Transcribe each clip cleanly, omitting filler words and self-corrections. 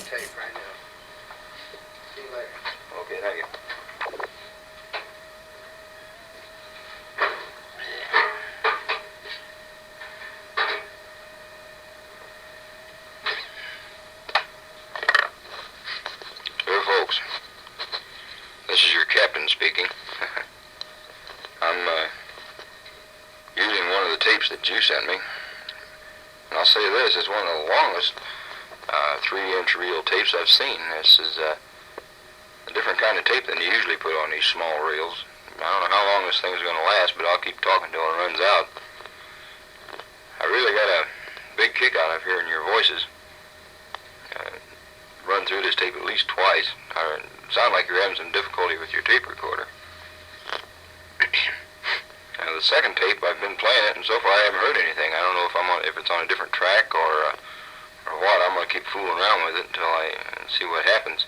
tape right now. See you later. Okay, thank you. Dear folks, this is your captain speaking. I'm using one of the tapes that you sent me. And I'll say this, it's one of the longest 3-inch reel tapes I've seen. This is a different kind of tape than you usually put on these small reels. I don't know how long this thing's going to last, but I'll keep talking till it runs out. I really got a big kick out of hearing your voices. Run through this tape at least twice. Sound like you're having some difficulty with your tape recorder. The second tape, I've been playing it, and so far I haven't heard anything. I don't know if it's on a different track or what. I'm going to keep fooling around with it until I see what happens.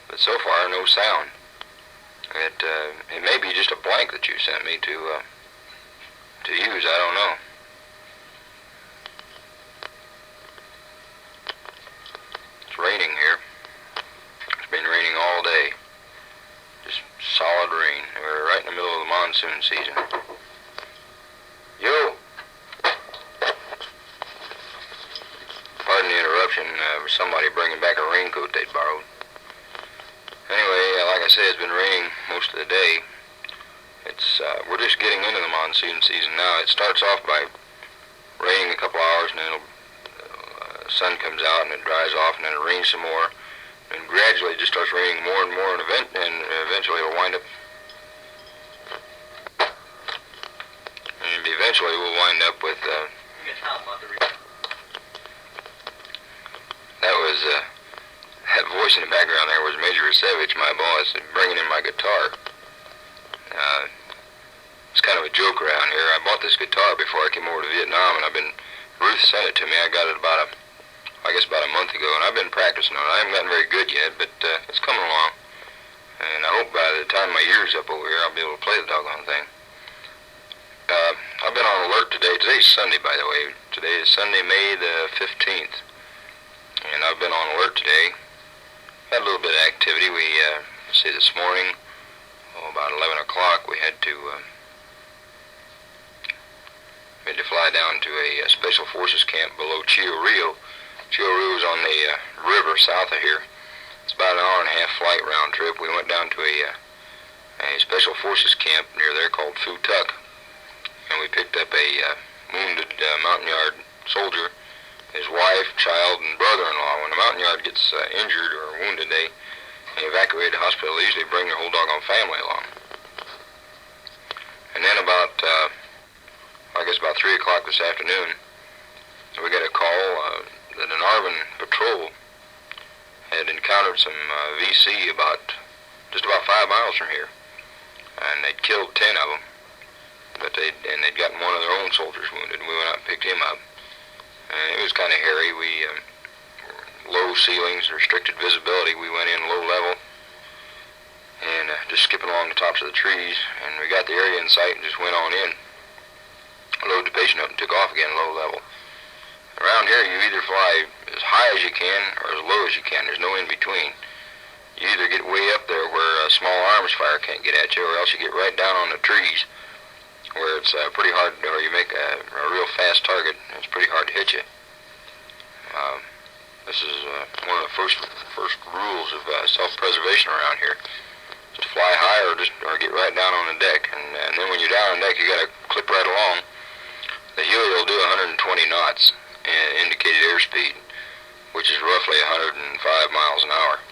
But so far, no sound. It may be just a blank that you sent me to use. I don't know. It's raining here. It's been raining all day. Just solid rain. We're right in the middle of the monsoon season. Yo! Pardon the interruption. Somebody bringing back a raincoat they'd borrowed. Anyway, like I say, it's been raining most of the day. We're just getting into the monsoon season now. It starts off by raining a couple hours, and then the sun comes out and it dries off, and then it rains some more. And gradually it just starts raining more and more, and eventually it'll wind up. And eventually we'll wind up with. That voice in the background there was Major Savage, my boss, bringing in my guitar. It's kind of a joke around here. I bought this guitar before I came over to Vietnam, and Ruth sent it to me. I got it about a month ago, and I've been practicing on it. I haven't gotten very good yet, but it's coming along. And I hope by the time my year's up over here, I'll be able to play the doggone thing. I've been on alert today. Today's Sunday, by the way. Today is Sunday, May the 15th. And I've been on alert today. Had a little bit of activity. We, this morning, about 11 o'clock, we had to fly down to a Special Forces camp below Chio Rio. Chio Rio is on the river south of here. It's about an hour and a half flight round trip. We went down to a Special Forces camp near there called Phu Tuc, and we picked up a wounded Mountain Yard soldier, his wife, child, and brother-in-law. When a Mountain Yard gets injured or wounded, they evacuate the hospital. They usually bring their whole doggone family along. And then about 3 o'clock this afternoon, we got a call that an ARVN patrol had encountered some VC just about 5 miles from here, and they'd killed 10 of them, but they'd gotten one of their own soldiers wounded. We went out and picked him up, and it was kind of hairy. We low ceilings, restricted visibility. We went in low level and just skipping along the tops of the trees, and we got the area in sight and just went on in. Loaded the patient up and took off again low level. Around here, you either fly as high as you can or as low as you can. There's no in between. You either get way up there where small arms fire can't get at you, or else you get right down on the trees where it's pretty hard, or you make a real fast target, and it's pretty hard to hit you. This is one of the first rules of self-preservation around here. Is to fly high or get right down on the deck, and then when you're down on the deck, you got to clip right along. The Huey will do 120 knots indicated airspeed, which is roughly 105 miles an hour.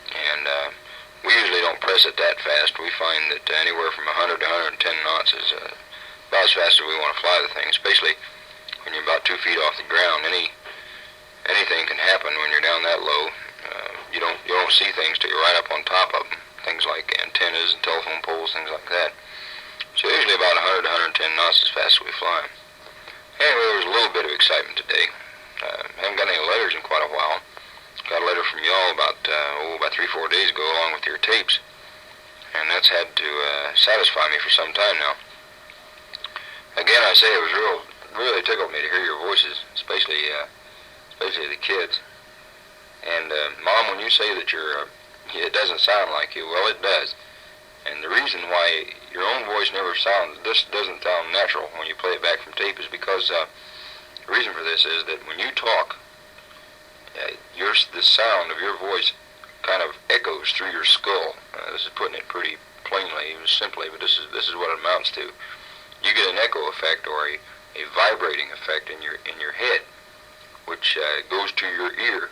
And we usually don't press it that fast. We find that anywhere from 100 to 110 knots is about as fast as we want to fly the thing, especially when you're about 2 feet off the ground. Anything can happen when you're down that low. You don't see things till you're right up on top of them. Things like antennas and telephone poles, things like that. So usually about 100 to 110 knots as fast as we fly. Anyway, there was a little bit of excitement today. Haven't got any letters in quite a while. Got a letter from y'all about 3-4 days ago along with your tapes. And that's had to satisfy me for some time now. Again, I say it was really tickled me to hear your voices, especially the kids. And Mom, when you say that it doesn't sound like you, well, it does. And the reason why your own voice this doesn't sound natural when you play it back from tape is because the reason for this is that when you talk, the sound of your voice kind of echoes through your skull. This is putting it pretty plainly, even simply, but this is what it amounts to. You get an echo effect or a vibrating effect in your head, which goes to your ear,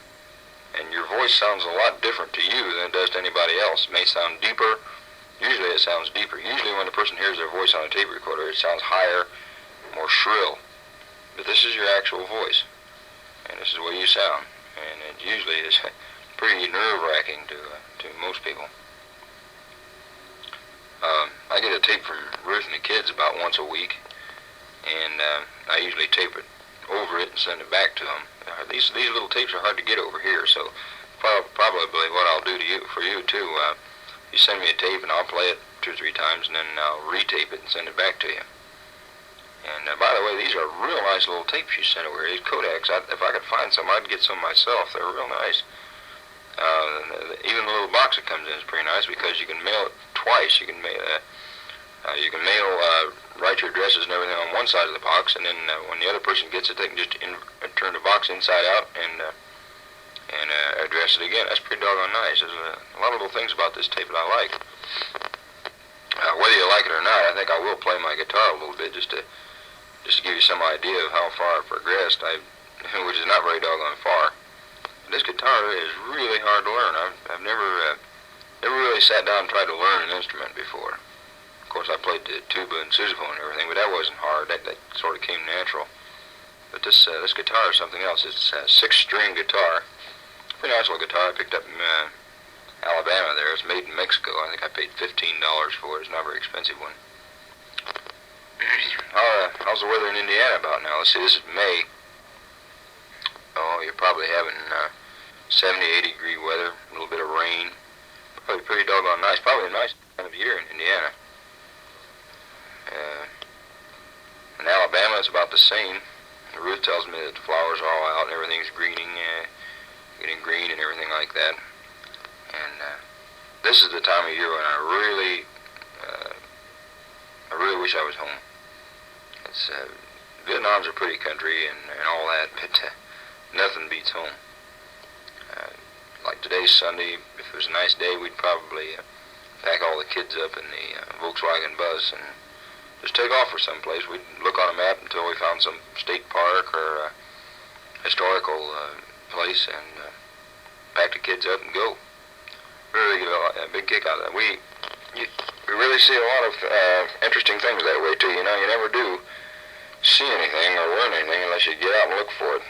and your voice sounds a lot different to you than it does to anybody else. It may sound deeper. Usually it sounds deeper. Usually when a person hears their voice on a tape recorder, it sounds higher, more shrill. But this is your actual voice, and this is the way you sound. And it usually is pretty nerve-wracking to most people. I get a tape from Ruth and the kids about once a week, and I usually tape it over it and send it back to them. These little tapes are hard to get over here, so probably what I'll do for you too, you send me a tape and I'll play it 2 or 3 times, and then I'll retape it and send it back to you. And by the way, these are real nice little tapes you sent over here. These Kodaks, if I could find some, I'd get some myself. They're real nice. Even the little box that comes in is pretty nice because you can mail it twice. You can mail write your addresses and everything on one side of the box, and then when the other person gets it, they can just turn the box inside out and address it again. That's pretty doggone nice. There's a lot of little things about this tape that I like. Whether you like it or not, I think I will play my guitar a little bit just to give you some idea of how far I've progressed, which is not very doggone far. This guitar is really hard to learn. I've never really sat down and tried to learn an instrument before. Of course, I played the tuba and sousaphone and everything, but that wasn't hard. That sort of came natural. But this guitar is something else. It's a 6-string guitar. Pretty nice little guitar I picked up in Alabama there. It's made in Mexico. I think I paid $15 for it. It's not a very expensive one. How's the weather in Indiana about now? Let's see, this is May. Oh, you're probably having 70, 80 degree weather, a little bit of rain. Probably pretty doggone nice. Probably a nice time of year in Indiana. In Alabama, it's about the same. Ruth tells me that the flowers are all out and everything's greening, getting green and everything like that. And this is the time of year when I really wish I was home. Vietnam's a pretty country and all that, but nothing beats home. Like today's Sunday, if it was a nice day, we'd probably pack all the kids up in the Volkswagen bus and just take off for someplace. We'd look on a map until we found some state park or historical place and pack the kids up and go. Really get a big kick out of that. We really see a lot of interesting things that way too. You know, you never do see anything or learn anything unless you get out and look for it.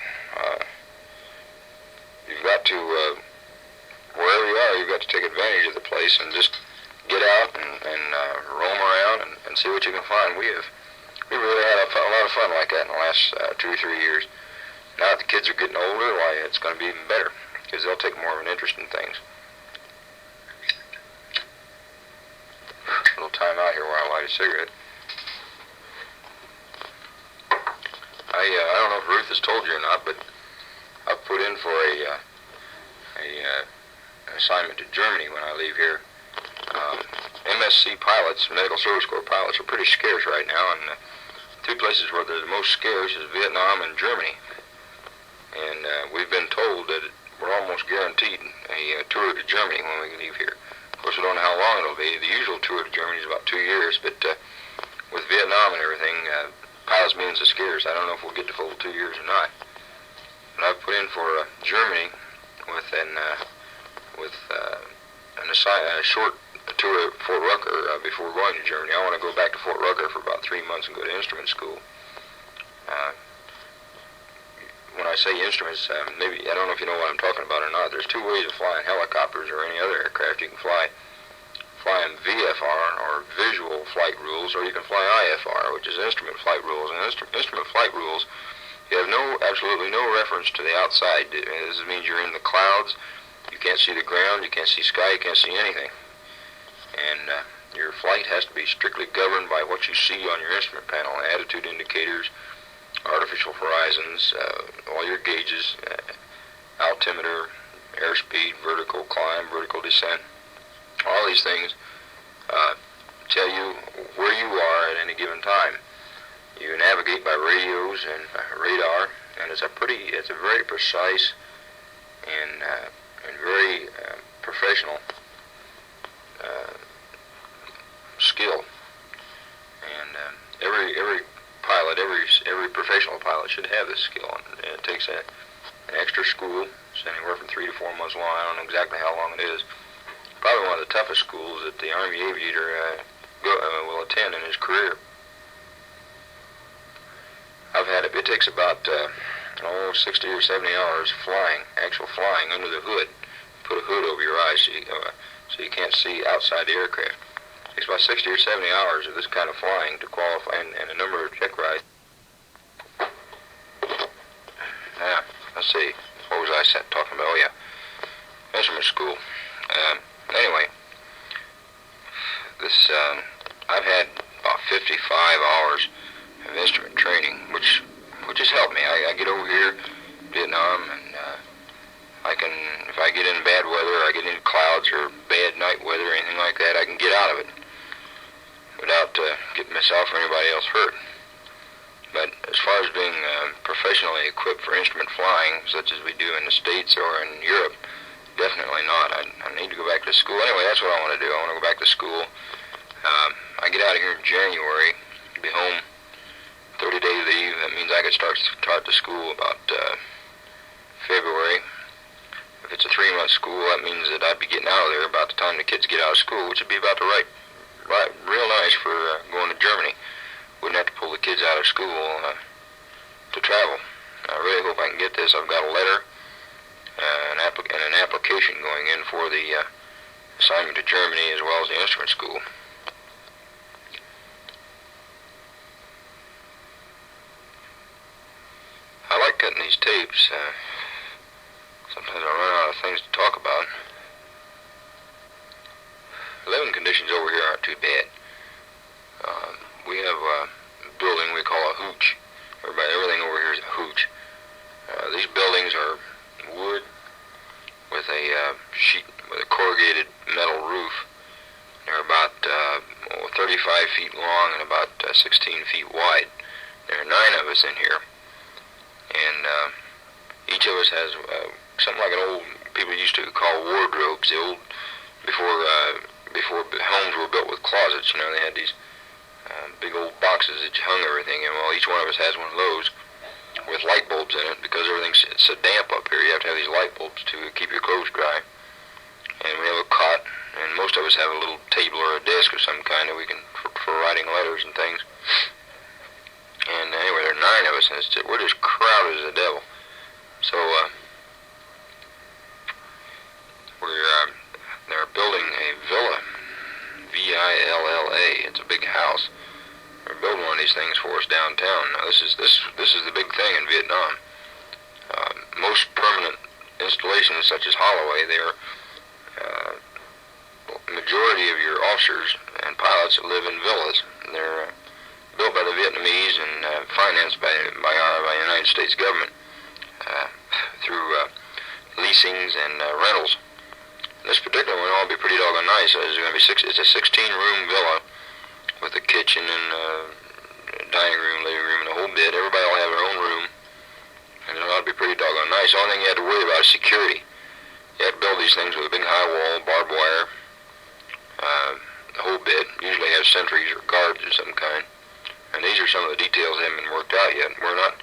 You've got to, wherever you are, you've got to take advantage of the place and just get out and roam around and see what you can find. We really had a lot of fun like that in the last 2 or 3 years. Now that the kids are getting older, why, it's going to be even better because they'll take more of an interest in things. A little time out here while I light a cigarette. I don't know if Ruth has told you or not, but I've put in for an assignment to Germany when I leave here. MSc pilots, Medical Service Corps pilots, are pretty scarce right now, and 2 places where they're the most scarce is Vietnam and Germany. And we've been told that we're almost guaranteed a tour to Germany when we leave here. Of course, we don't know how long it'll be. The usual tour to Germany is about 2 years, but with Vietnam and everything, pilots being so scarce, I don't know if we'll get the full 2 years or not. But I've put in for Germany with a short tour at Fort Rucker before going to Germany. I want to go back to Fort Rucker for about 3 months and go to instrument school. When I say instruments, maybe I don't know if you know what I'm talking about or not. There's 2 ways of flying helicopters or any other aircraft. You can fly in VFR or visual flight rules, or you can fly IFR, which is instrument flight rules. And instrument flight rules, you have absolutely no reference to the outside. This means you're in the clouds. You can't see the ground. You can't see sky. You can't see anything. And your flight has to be strictly governed by what you see on your instrument panel: attitude indicators, artificial horizons, all your gauges, altimeter, airspeed, vertical climb, vertical descent. All these things tell you where you are at any given time. You navigate by radios and radar, and it's a very precise and very professional skill. And every pilot, every professional pilot should have this skill. And it takes an extra school. It's anywhere from 3 to 4 months long. I don't know exactly how long it is. Probably one of the toughest schools that the Army aviator will attend in his career. It takes about 60 or 70 hours actual flying under the hood. Put a hood over your eyes so you can't see outside the aircraft. It takes about 60 or 70 hours of this kind of flying to qualify, and a number of check rides. Now, let's see. What was I talking about? Oh, yeah. Instrument school. Anyway, I've had about 55 hours of instrument training, which has helped me. I get over here, Vietnam, and if I get in bad weather, I get into clouds or bad night weather or anything like that, I can get out of it without getting myself or anybody else hurt. But as far as being professionally equipped for instrument flying, such as we do in the States or in Europe, definitely not. I need to go back to school. Anyway, that's what I want to do. I want to go back to school. I get out of here in January, be home 30-day leave. That means I could start the school about February. If it's a 3-month school, that means that I'd be getting out of there about the time the kids get out of school, which would be about the right real nice for going to Germany. Wouldn't have to pull the kids out of school to travel. I really hope I can get this. I've got a letter and an application going in for the assignment to Germany as well as the instrument school. I like cutting these tapes. Sometimes I run out of things to talk about. Living conditions over here aren't too bad. We have a building we call a hooch. Everything over here is a hooch. These buildings are wood with a corrugated metal roof. They're about 35 feet long and about 16 feet wide. There are 9 of us in here, and each of us has something like an old, people used to call wardrobes. The old, before homes were built with closets, they had these big old boxes that you hung everything in. Well, each one of us has one of those with light bulbs in it, because everything's so damp up here. You have to have these light bulbs to keep your clothes dry. And we have a cot, and most of us have a little table or a desk of some kind that we can for writing letters and things. And anyway, there are 9 of us, and we're just crowded as the devil. So they're building a villa, V-I-L-L-A. It's a big house. They're building one of these things for us downtown. Now, this is the big thing in Vietnam. Most permanent installations, such as Holloway, they're majority of your officers and pilots that live in villas. They're built by the Vietnamese and financed by the United States government through leasings and rentals. This particular one will be pretty doggone nice. It's a 16-room villa with a kitchen and dining room, living room, and the whole bit. Everybody will have their own room, and it ought to be pretty doggone nice. The only thing you have to worry about is security. You have to build these things with a big high wall, barbed wire, the whole bit. Usually have sentries or guards of some kind. And these are some of the details that haven't been worked out yet. We're not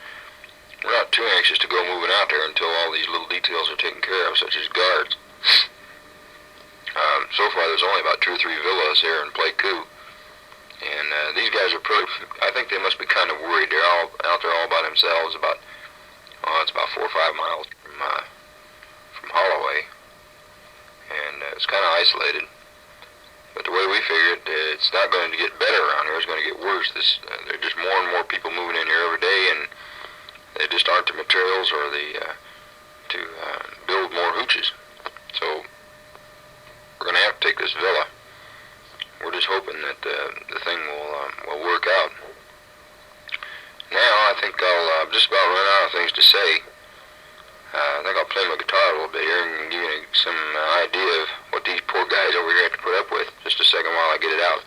too anxious to go moving out there until all these little details are taken care of, such as guards. So far, there's only about 2 or 3 villas here in Pleiku, and these guys are pretty. I think they must be kind of worried. They're all out there all by themselves. It's about 4 or 5 miles from Holloway, and it's kind of isolated. But the way we figure it, it's not going to get better around here. It's going to get worse. There are just more and more people moving in here every day, and they just aren't the materials or to build more hooches. So we're going to have to take this villa. We're just hoping that the thing will work out. Now I think I'll just about run out of things to say. I think I'll play my guitar a little bit here and give you some idea of what these poor guys over here have to put up with. Just a second while I get it out.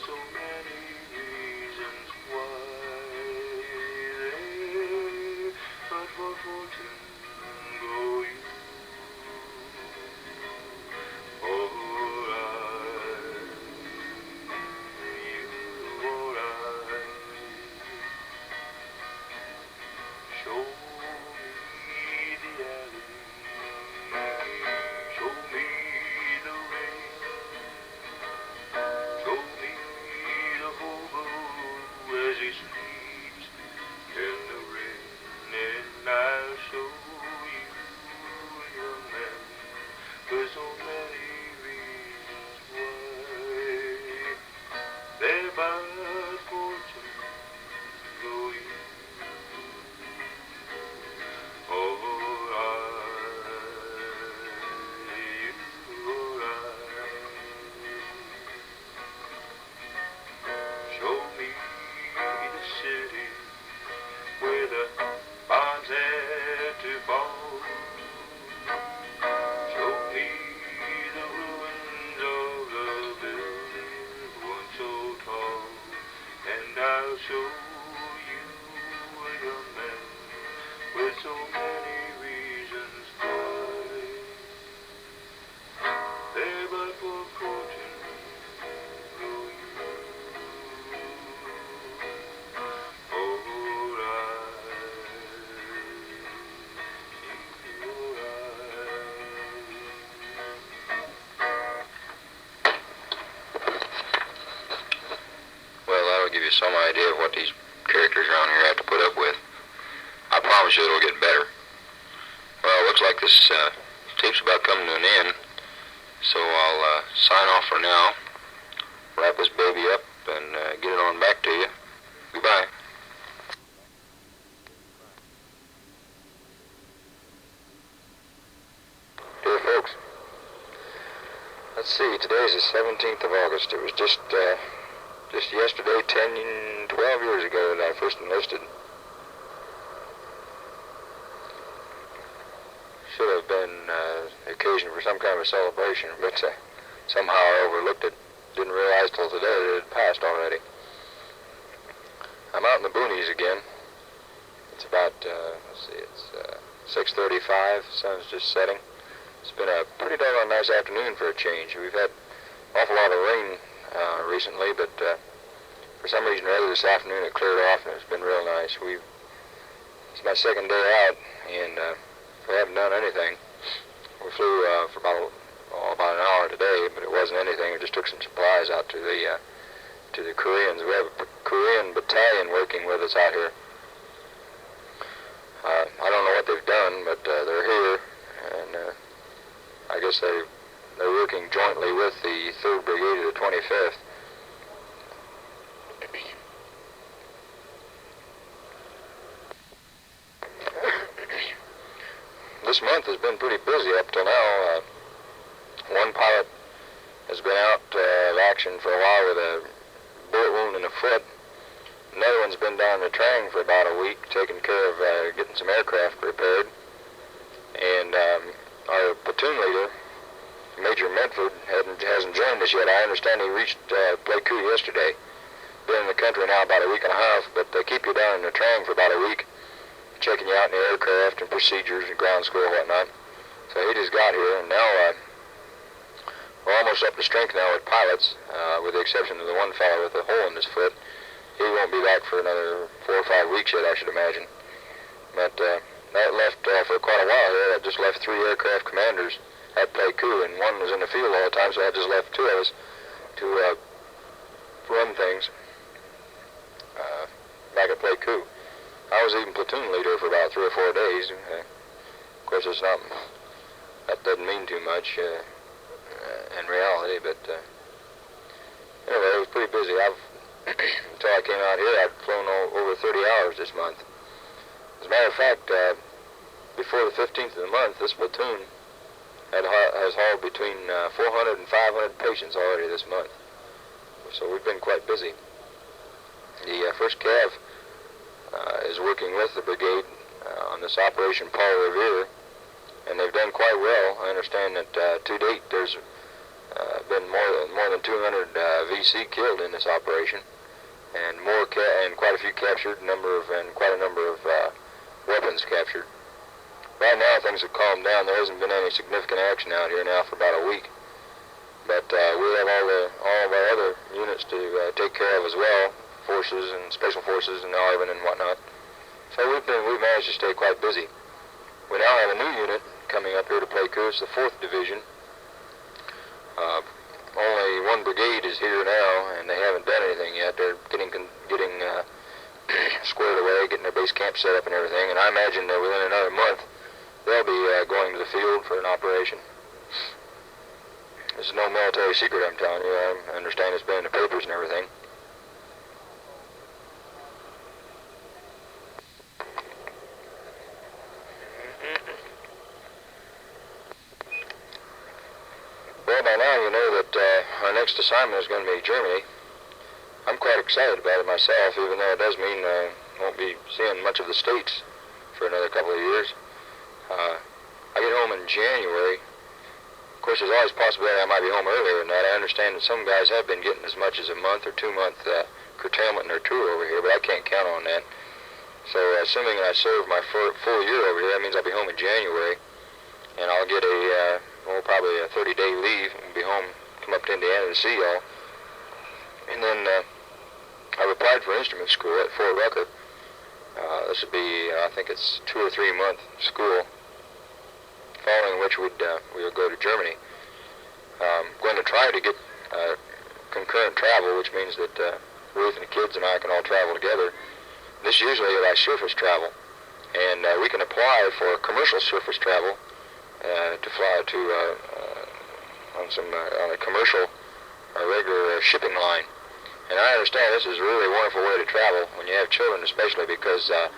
so many reasons why they, but for fortune go you. Show me the alley, show me the rain, show me the hobo as he sleeps in the rain, and I'll show you a young man with so many reasons why they're but fortune go you. Show me the city where the bombs had to fall. Show me the ruins of the buildings once so tall, and I'll show you a young man with so many reasons why they're but for fortune go you. Well, that'll give you some idea of what these characters around here have to put up with. I promise you it'll get better. Well, it looks like this tape's about coming to an end, so I'll sign off for now, wrap this baby up, and get it on back to you. Goodbye. Dear folks, let's see, today's the 17th of August. It was just yesterday, 12 years ago that I first enlisted. Should have been the occasion for some kind of a celebration, but somehow I overlooked it. Didn't realize till today that it had passed already. I'm out in the boonies again. It's about, it's 6:35. Sun's just setting. It's been a pretty doggone nice afternoon for a change. We've had an awful lot of rain recently, but for some reason or other this afternoon it cleared off and it's been real nice. It's my second day out, and we haven't done anything. We flew for about an hour today, but it wasn't anything. We just took some supplies out to the Koreans. We have a Korean battalion working with us out here. I don't know what they've done, but they're here, and I guess they're working jointly with the 3rd Brigade of the 25th. This month has been pretty busy up till now. One pilot has been out of action for a while with a bullet wound in the foot. Another one's been down in the Trang for about a week, taking care of getting some aircraft repaired. And our platoon leader, Major Medford, hasn't joined us yet. I understand he reached Pleiku yesterday. Been in the country now about a week and a half, but they keep you down in the Trang for about a week, checking you out in the aircraft and procedures and ground school and whatnot. So he just got here, and now we're almost up to strength now with pilots, with the exception of the one fellow with a hole in his foot. He won't be back for another 4 or 5 weeks yet, I should imagine. But that left for quite a while here. That just left 3 aircraft commanders at Pleiku, and one was in the field all the time, so that just left 2 of us to run things back at Pleiku. I was even platoon leader for about 3 or 4 days. Of course, that doesn't mean too much in reality, but anyway, it was pretty busy. Until I came out here, I'd flown over 30 hours this month. As a matter of fact, before the 15th of the month, this platoon has hauled between 400 and 500 patients already this month. So we've been quite busy. The 1st Cav is working with the brigade on this Operation Paul Revere, and they've done quite well. I understand that to date there's been more than 200 VC killed in this operation, and and quite a few captured, and quite a number of weapons captured. Right now things have calmed down. There hasn't been any significant action out here now for about a week. But we have all of our other units to take care of as well, forces and special forces and Arvin and whatnot. So we've managed to stay quite busy. We now have a new unit coming up here to play coup. It's the 4th Division. Only one brigade is here now, and they haven't done anything yet. They're getting squared away, getting their base camp set up and everything. And I imagine that within another month, they'll be going to the field for an operation. This is no military secret, I'm telling you. I understand it's been in the papers and everything. Well, by now you know that our next assignment is going to be Germany. I'm quite excited about it myself, even though it does mean I won't be seeing much of the States for another couple of years. I get home in January. Of course, there's always a possibility I might be home earlier than that. I understand that some guys have been getting as much as a month or 2-month curtailment in their tour over here, but I can't count on that. So assuming I serve my full year over here, that means I'll be home in January, and I'll get probably a 30-day leave and be home, come up to Indiana to see y'all. And then I've applied for instrument school at Fort Rucker. This would be, I think it's 2 or 3 month school, following which we would go to Germany. I'm going to try to get concurrent travel, which means that Ruth and the kids and I can all travel together. This usually is by surface travel, and we can apply for commercial surface travel to fly to on a commercial regular shipping line. And I understand this is a really wonderful way to travel when you have children, especially because they're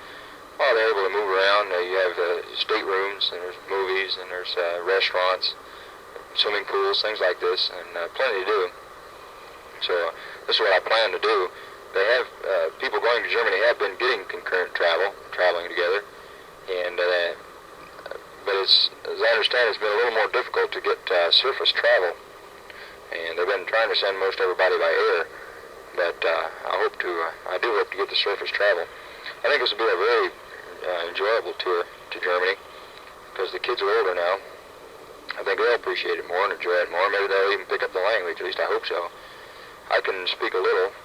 able to move around. You have staterooms, and there's movies, and there's restaurants, swimming pools, things like this, and plenty to do. So this is what I plan to do. They have people going to Germany have been getting concurrent traveling together, and but as I understand, it's been a little more difficult to get surface travel, and they've been trying to send most everybody by air. But I do hope to get the surface travel. I think this will be a very enjoyable tour to Germany, because the kids are older now. I think they'll appreciate it more and enjoy it more. Maybe they'll even pick up the language, at least I hope so. I can speak a little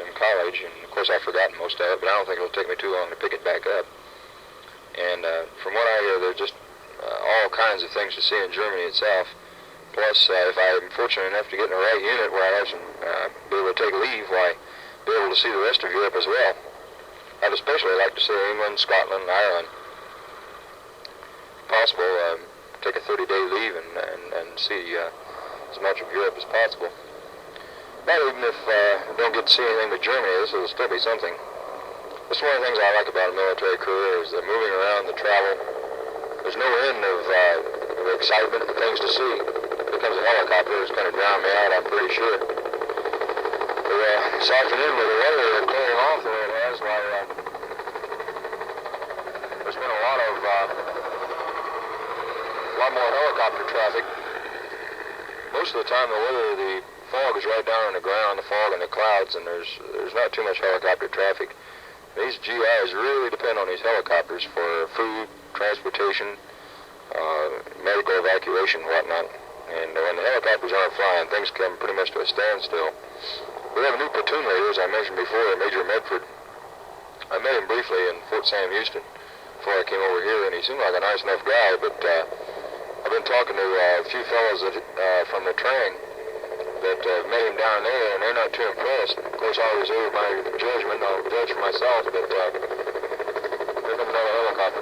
in college, and of course I've forgotten most of it, but I don't think it'll take me too long to pick it back up. And from what I hear, there's just all kinds of things to see in Germany itself. Plus, if I'm fortunate enough to get in the right unit where I have be able to take leave, be able to see the rest of Europe as well. I'd especially like to see England, Scotland, and Ireland. If possible, take a 30-day leave and see as much of Europe as possible. But even if I don't get to see anything but Germany, this will still be something. That's one of the things I like about a military career, is the moving around, the travel. There's no end of excitement and things to see. Comes a helicopter, it's going to drown me out, I'm pretty sure. But this afternoon with the weather clearing off the way it has, there's been a lot more helicopter traffic. Most of the time the fog is right down on the ground, the fog and the clouds, and there's not too much helicopter traffic. These GIs really depend on these helicopters for food, transportation, medical evacuation, whatnot. And when the helicopters aren't flying, things come pretty much to a standstill. We have a new platoon leader, as I mentioned before, Major Medford. I met him briefly in Fort Sam Houston before I came over here, and he seemed like a nice enough guy, but I've been talking to a few fellows from the train that met him down there, and they're not too impressed. Of course, I reserve my judgment. I'll judge for myself, but there comes another helicopter.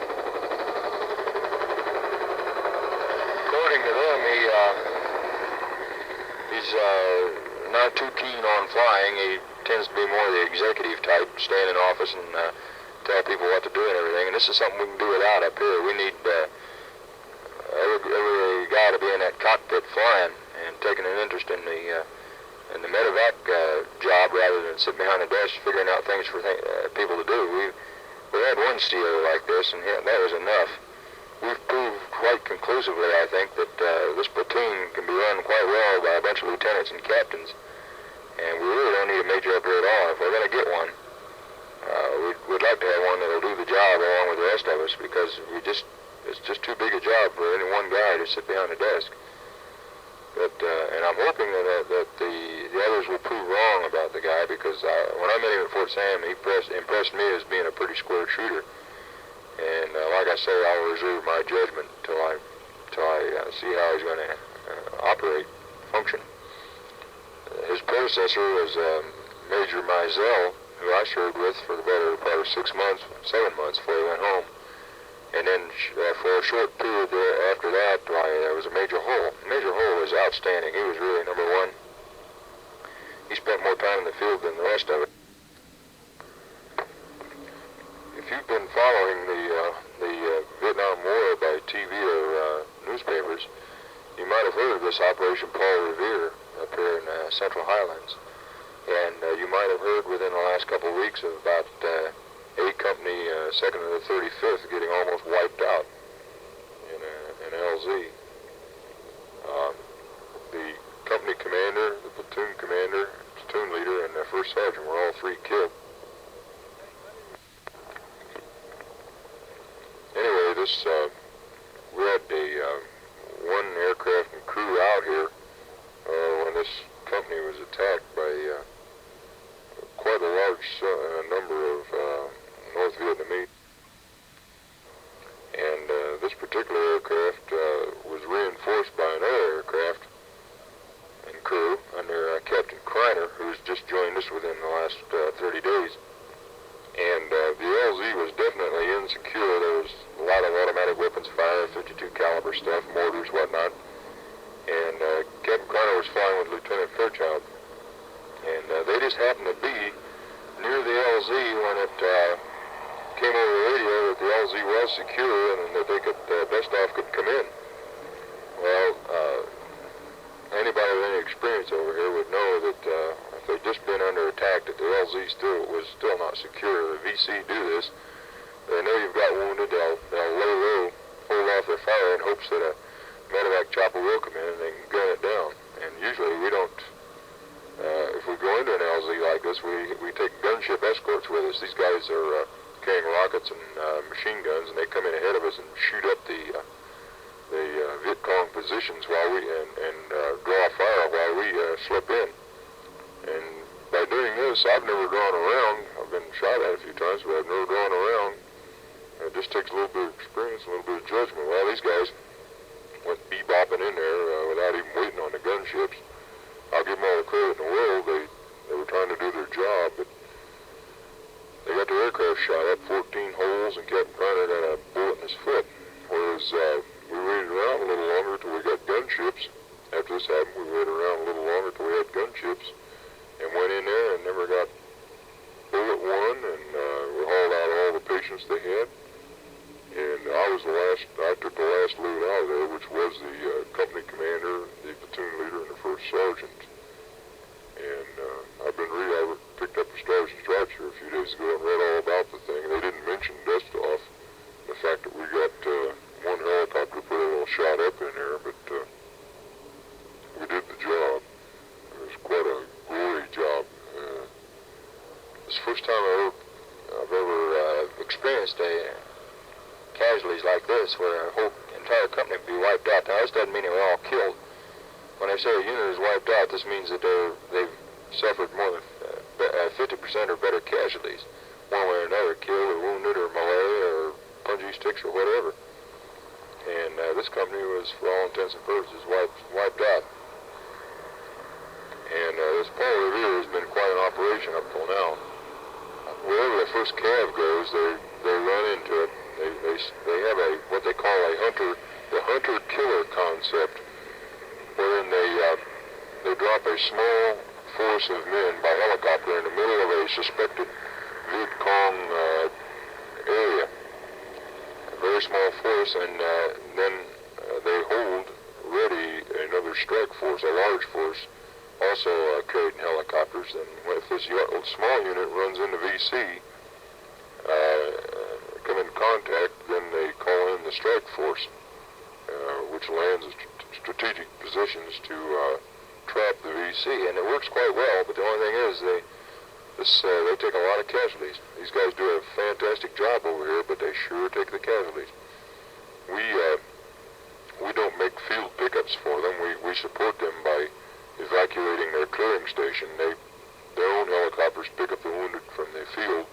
According to them, he's not too keen on flying. He tends to be more the executive type, stand in office and tell people what to do and everything. And this is something we can do without up here. We need every guy to be in that cockpit flying and taking an interest in the medevac job, rather than sitting behind a desk figuring out things for people to do. We had one SEAL like this, and that was enough. We've proved quite conclusively, I think, that this platoon can be run quite well by a bunch of lieutenants and captains, and we really don't need a major up here at all. If we're going to get one, we'd like to have one that'll do the job along with the rest of us, because it's just too big a job for any one guy to sit behind a desk. But and I'm hoping that the others will prove wrong about the guy, because when I met him at Fort Sam, he impressed me as being a pretty square shooter. And like I say, I'll reserve my judgment till I see how he's going to operate, function. His predecessor was Major Mizell, who I served with for the better part of 6 months, 7 months before he went home. And then for a short period after that, there was a Major Hull. Major Hull was outstanding. He was really number one. He spent more time in the field than the rest of it. If you've been following the Vietnam War by TV or newspapers, you might have heard of this Operation Paul Revere up here in Central Highlands. And you might have heard within the last couple of weeks of about A Company, 2nd to the 35th, getting almost wiped out in LZ. The company commander, the platoon commander, platoon leader, and the first sergeant were all three killed. Anyway, we had one aircraft and crew out here when this company was attacked by quite a large number of North Vietnamese. And this particular aircraft was reinforced by another aircraft and crew under Captain Kreiner, who's just joined us within the last 30 days. And the LZ was definitely insecure. There was a lot of automatic weapons fire, 52 caliber stuff, mortars, whatnot. And Captain Kreiner was flying with Lieutenant Fairchild. And they just happened to be near the LZ when it came over the radio that the LZ was secure and that they could, best off could come in. Well, anybody with any experience over here would know that if they'd just been under attack, that the LZ was still not secure. The VC do this. They know you've got wounded, they'll lay low, hold off their fire in hopes that a medevac chopper will come in and they can gun it down. And usually we don't, if we go into an LZ like this, we take gunship escorts with us. These guys are carrying rockets and machine guns, and they come in ahead of us and shoot up the Viet Cong positions while and draw fire while we slip in. And by doing this, I've never drawn around. I've been shot at a few times, but I've never drawn around. It just takes a little bit of experience, a little bit of judgment. Well, these guys went bebopping in there without even waiting on the gunships. I'll give them all the credit in the world. They were trying to do their job, but they got their aircraft shot up, 14 holes, and Captain Kreiner got a bullet in his foot. Whereas we waited around a little longer till we got gunships. After this happened, we waited around a little longer till we had gunships and went in there and never got bullet one, and we hauled out all the patients they had. And I took the last load out of there, which was the company commander, the platoon leader, and the first sergeant. And I picked up the Stars and Stripes here a few days ago and read all about the thing. They didn't mention dust-off, the fact that we got one helicopter put a little shot up in there, but we did the job. It was quite a gory job. It's the first time I've ever experienced casualties like this, where a whole entire company would be wiped out. Now, this doesn't mean they were all killed. When I say a unit is wiped out, this means that they've suffered more than 50% or better casualties, one way or another, killed or wounded or malaria or punji sticks or whatever. And this company was, for all intents and purposes, wiped out. And this Paul Revere has been quite an operation up till now. Wherever the first cav goes, they run into it. They have what they call the hunter-killer concept, wherein they drop a small force of men by helicopter in the middle of a suspected Viet Cong area. A very small force, and then they hold ready another strike force, a large force, also carried in helicopters. And if this small unit runs into VC, come in contact, then they call in the strike force. which lands at strategic positions to trap the VC, and it works quite well. But the only thing is, they take a lot of casualties. These guys do a fantastic job over here, but they sure take the casualties. We don't make field pickups for them. We support them by evacuating their clearing station. Their own helicopters pick up the wounded from the field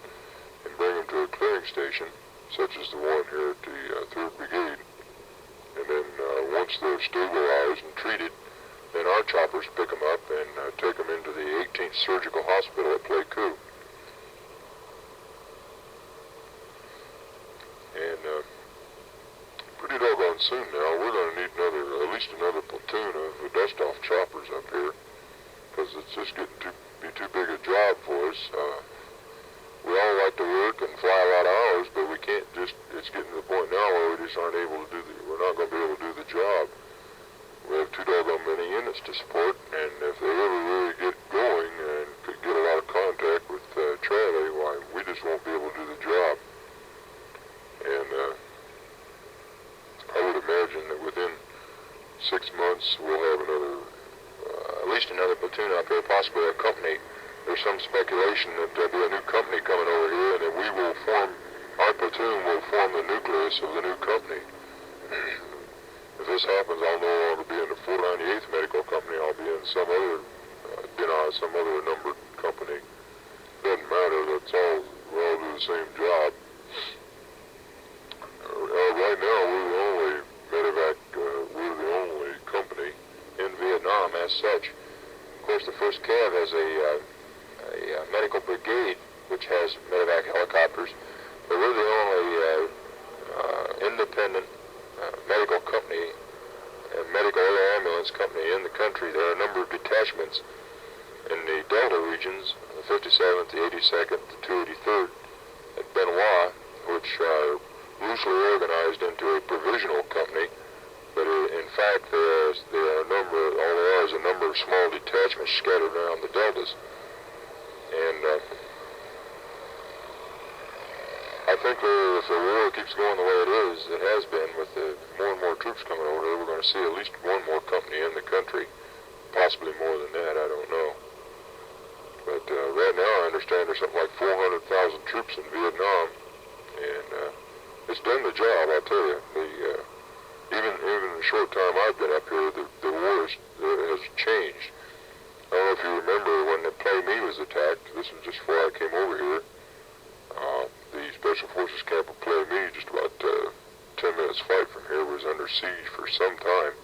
and bring them to a clearing station, such as the one here at the 3rd Brigade. And then once they're stabilized and treated, then our choppers pick them up and take them into the 18th Surgical Hospital at Pleiku. And pretty doggone soon now, we're going to need at least another platoon of dust-off choppers up here, because it's just getting to be too big a job for us. We all like to work and fly a lot of hours, but we can't it's getting to the point now where we just aren't able to we're not going to be able to do the job. We have too doggone many units to support, and if they ever really get going and could get a lot of contact with Charlie, why, we just won't be able to do the job. And I would imagine that within 6 months we'll have at least another platoon out there, possibly a company. There's some speculation that there'll be a new company coming over here, and that our platoon will form the nucleus of the new company. If this happens, I'll no longer be in the 498th Medical Company. I'll be in some other numbered company. Doesn't matter. We all do the same job. Right now, we're the only medevac. We're the only company in Vietnam as such. Of course, the 1st Cav has a medical brigade which has medevac helicopters, but we're the only independent medical company, medical air ambulance company in the country. There are a number of detachments in the Delta regions, the 57th, the 82nd, the 283rd at Benoit, which are loosely organized into a provisional company, but in fact there are a number of small detachments scattered around the deltas. And I think if the war keeps going the way it has been, with more and more troops coming over here, we're going to see at least one more company in the country, possibly more than that, I don't know. But right now I understand there's something like 400,000 troops in Vietnam, and it's done the job, I'll tell you. Even in the short time I've been up here, the war has changed. I don't know if you remember when the Play Me was attacked. This was just before I came over here. The Special Forces camp of Play Me, just about 10 minutes flight from here, was under siege for some time.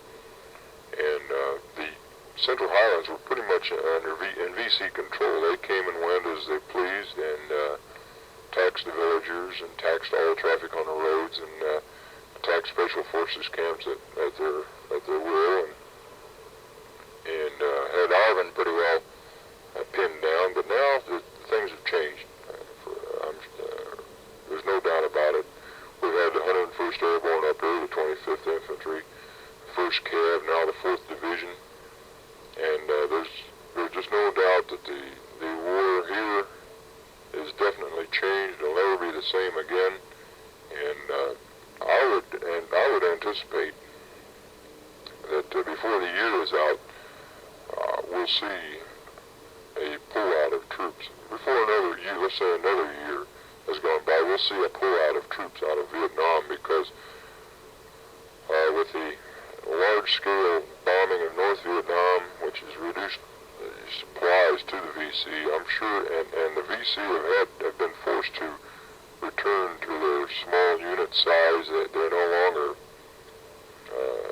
And the Central Highlands were pretty much in VC control. They came and went as they pleased, and taxed the villagers and taxed all the traffic on the roads, and attacked Special Forces camps at their will, and had Ivan pretty well pinned down. But now things have changed. There's no doubt about it. We've had the 101st Airborne up here, the 25th Infantry, 1st Cav, now the 4th Division, and there's just no doubt that the war here is definitely changed. It'll never be the same again. And I would anticipate that before the year is out, we'll see a pull-out of troops. Before another year, let's say another year has gone by, we'll see a pull-out of troops out of Vietnam, because with the large-scale bombing of North Vietnam, which has reduced supplies to the VC, I'm sure, and the VC have been forced to return to their small unit size. They're no longer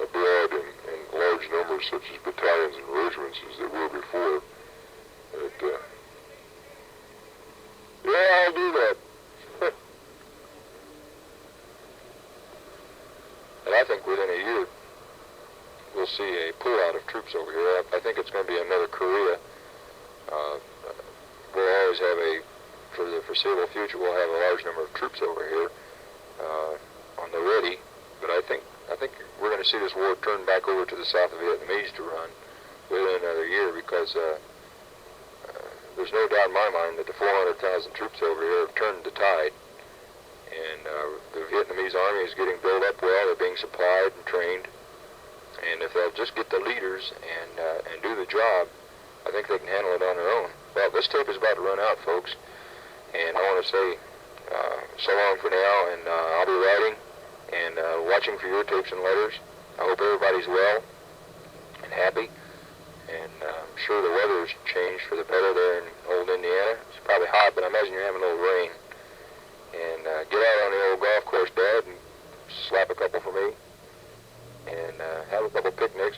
abroad in large numbers, such as battalions and regiments, as they were before. Yeah, I'll do that. And I think within a year, we'll see a pull-out of troops over here. I think it's going to be another Korea. We'll always have for the foreseeable future, we'll have a large number of troops over here on the ready. But I think we're going to see this war turn back over to the South Vietnamese to run within another year, because there's no doubt in my mind that the 400,000 troops over here have turned the tide. And the Vietnamese army is getting built up well. They're being supplied and trained. And if they'll just get the leaders and do the job, I think they can handle it on their own. Well, this tape is about to run out, folks, and I want to say so long for now, and I'll be writing and watching for your tapes and letters. I hope everybody's well and happy, and I'm sure the weather has changed for the better there in old Indiana. It's probably hot, but I imagine you're having a little rain. And get out on the old golf course, Dad, and slap a couple for me, and have a couple picnics.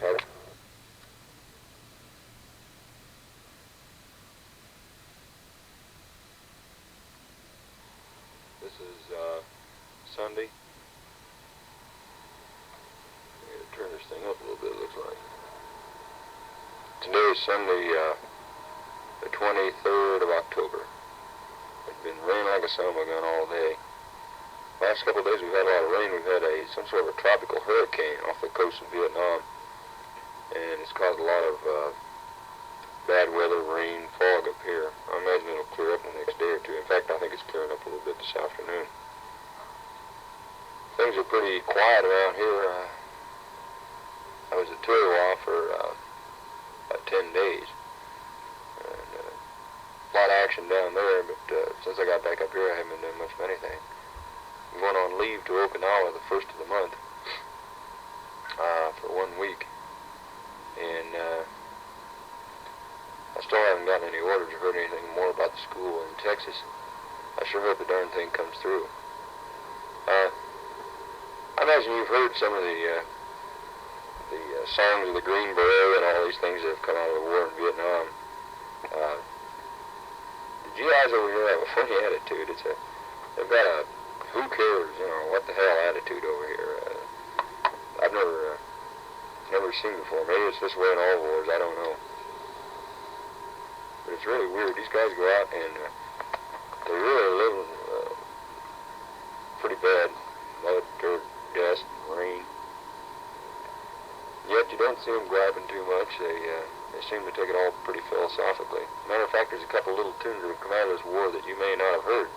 This is Sunday. I'm going to turn this thing up a little bit, it looks like. Today is Sunday, the 23rd of October. It's been raining like a son of a gun all day. Last couple of days we've had a lot of rain. We've had some sort of a tropical hurricane off the coast of Vietnam, and it's caused a lot of bad weather, rain, fog up here. I imagine it'll clear up in the next day or two. In fact, I think it's clearing up a little bit this afternoon. Things are pretty quiet around here. I was at Turiwa for about 10 days. And, a lot of action down there, but since I got back up here, I haven't been doing much of anything. I'm going on leave to Okinawa the first of the month for 1 week, and I still haven't gotten any orders or heard anything more about the school in Texas. I sure hope the darn thing comes through. I imagine you've heard some of the songs of the Green Beret and all these things that have come out of the war in Vietnam. The GIs over here have a funny attitude. They've got a who cares, what the hell attitude over here. I've never seen before. Maybe it's this way in all wars, I don't know. But it's really weird. These guys go out and they really live pretty bad. Mud, dirt, dust, rain. Yet you don't see them griping too much. They seem to take it all pretty philosophically. Matter of fact, there's a couple little tunes that have come out of this war that you may not have heard.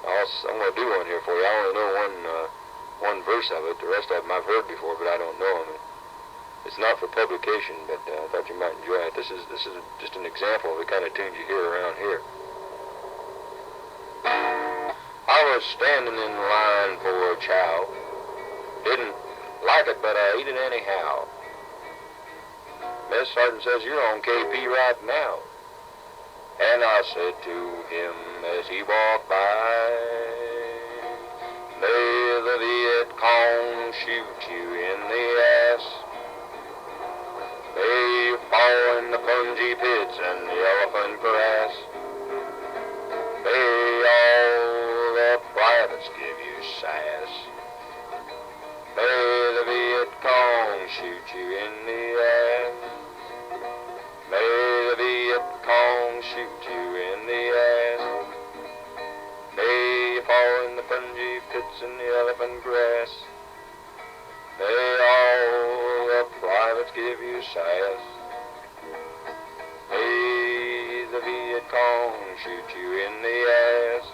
I'm going to do one here for you. I only know one verse of it. The rest of them I've heard before, but I don't know them. It's not for publication, but I thought you might enjoy it. This is just an example of the kind of tunes you hear around here. I was standing in line for chow. Didn't like it, but I ate it anyhow. Miss Sergeant says, "You're on KP right now." And I said to him as he walked by, "May the Viet Cong shoot you in the ass. May you fall in the punji pits and the elephant grass. May all the privates give you sass. May the Viet Cong shoot you in the ass. May the Viet Cong shoot you in the ass. May you fall in the punji pits and the elephant grass. May all the privates give you sass. May the Viet Cong shoot you in the ass."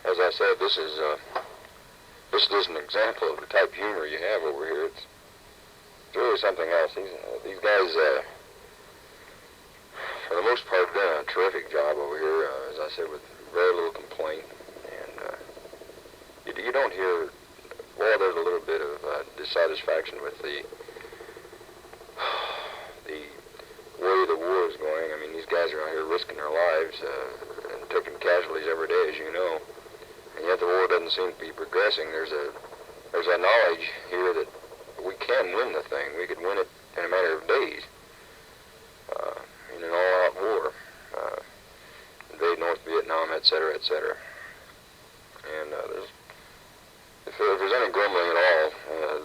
As I said, this is an example of the type of humor you have over here. It's really something else. These guys, for the most part, have done a terrific job over here, as I said, with very little complaint. And you don't hear, well, there's a little bit of dissatisfaction with the way the war is going. I mean, these guys are out here risking their lives and taking casualties every day, as you know. And yet the war doesn't seem to be progressing. There's a knowledge here that we can win the thing. We could win it in a matter of days in an all-out war. Invade North Vietnam, etc., etc. And if there's any grumbling at all,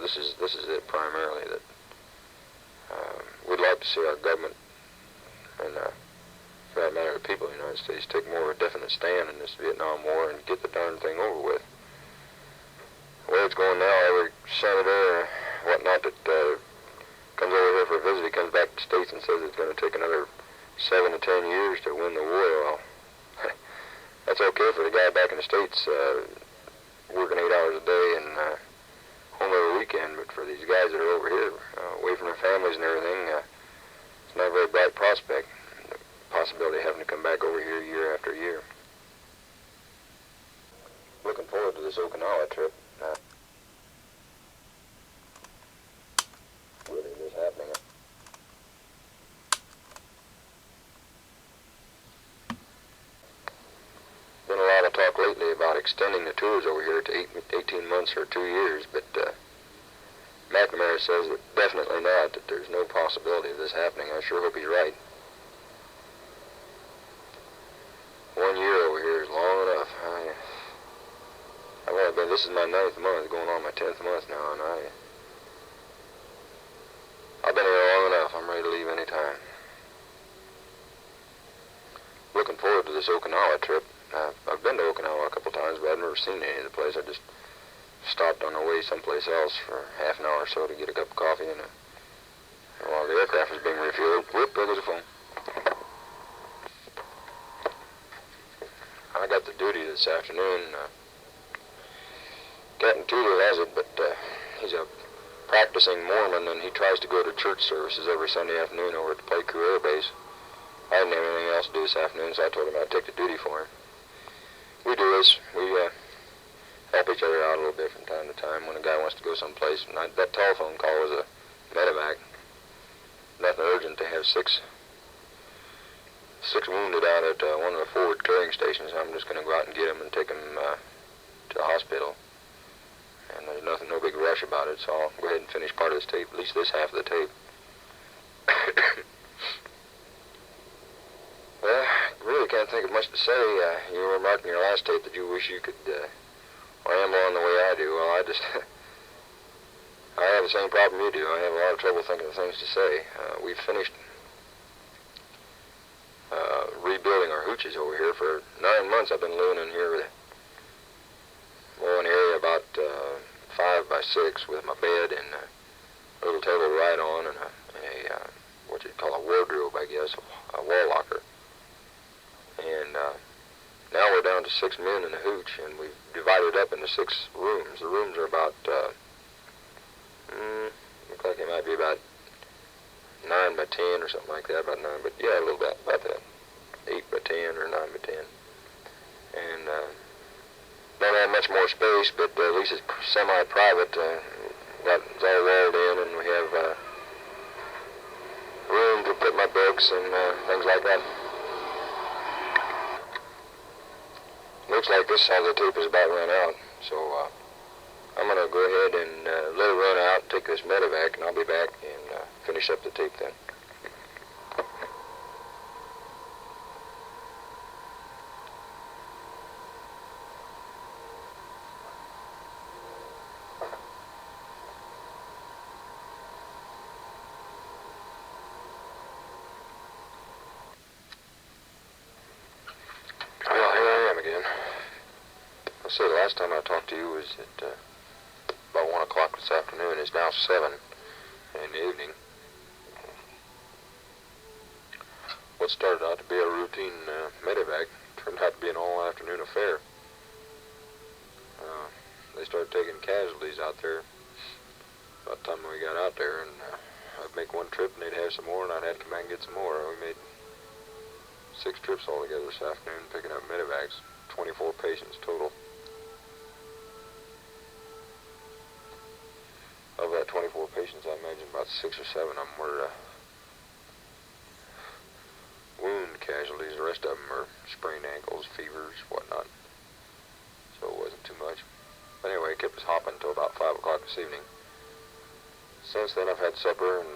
this is it primarily, that we'd like to see our government and for that matter, the people of the United States take more of a definite stand in this Vietnam War and get the darn thing over with. The way it's going now, every senator or whatnot that comes over here for a visit, he comes back to the States and says it's going to take another 7 to 10 years to win the war. Well, that's okay for the guy back in the States. working 8 hours a day and home every weekend. But for these guys that are over here, away from their families and everything, it's not a very bright prospect. The possibility of having to come back over here year after year. Looking forward to this Okinawa trip. Really, this happening. Been a lot of talk lately about extending the tours over here to 18 months or 2 years, but McNamara says that definitely not, that there's no possibility of this happening. I sure hope he's right. 1 year over here is long enough. I've only been, this is my 9th month, going on my 10th month now, and I've been here long enough. I'm ready to leave any time. Looking forward to this Okinawa trip. I've been to Okinawa a couple times, but I've never seen any of the place. I just stopped on the way someplace else for half an hour or so to get a cup of coffee, and while the aircraft was being refueled, whoop, there goes the phone. I got the duty this afternoon. Captain Tudor has it, but he's a practicing Mormon, and he tries to go to church services every Sunday afternoon over at the Play Crew Air Base. I didn't have anything else to do this afternoon, so I told him I'd take the duty for him. We do this. We help each other out a little bit from time to time when a guy wants to go someplace. And that telephone call was a medevac. Nothing urgent. They have six wounded out at one of the forward carrying stations. I'm just going to go out and get them and take them to the hospital. And there's no big rush about it, so I'll go ahead and finish part of this tape, at least this half of the tape. Well, I really can't think of much to say. You remarked in your last tape that you wish you could ramble on the way I do. Well, I have the same problem you do. I have a lot of trouble thinking of things to say. We've finished rebuilding our hooches over here. For 9 months I've been living in here with an area about 5 by 6 with my bed and a little table to write on and a what you'd call a wardrobe, I guess, a wall locker. And now we're down to 6 men in the hooch, and we've divided up into 6 rooms. The rooms are about, look like they might be about 9 by 10 or something like that, about 9, but yeah, a little bit, about that, 8 by 10 or 9 by 10. And don't have much more space, but at least it's semi-private. It's all walled in, and we have room to put my books and things like that. Looks like this side of the tape is about run out, so I'm going to go ahead and let it run out, take this medevac, and I'll be back and finish up the tape then. So the last time I talked to you was at about 1 o'clock this afternoon. It's now 7 in the evening. What started out to be a routine medevac turned out to be an all-afternoon affair. They started taking casualties out there about the time we got out there, and I'd make one trip and they'd have some more, and I'd have to come back and get some more. We made 6 trips altogether this afternoon picking up medevacs, 24 patients total. Of that 24 patients, I imagine about 6 or 7 of them were wound casualties. The rest of them are sprained ankles, fevers, whatnot. So it wasn't too much. But anyway, it kept us hopping until about 5 o'clock this evening. Since then, I've had supper and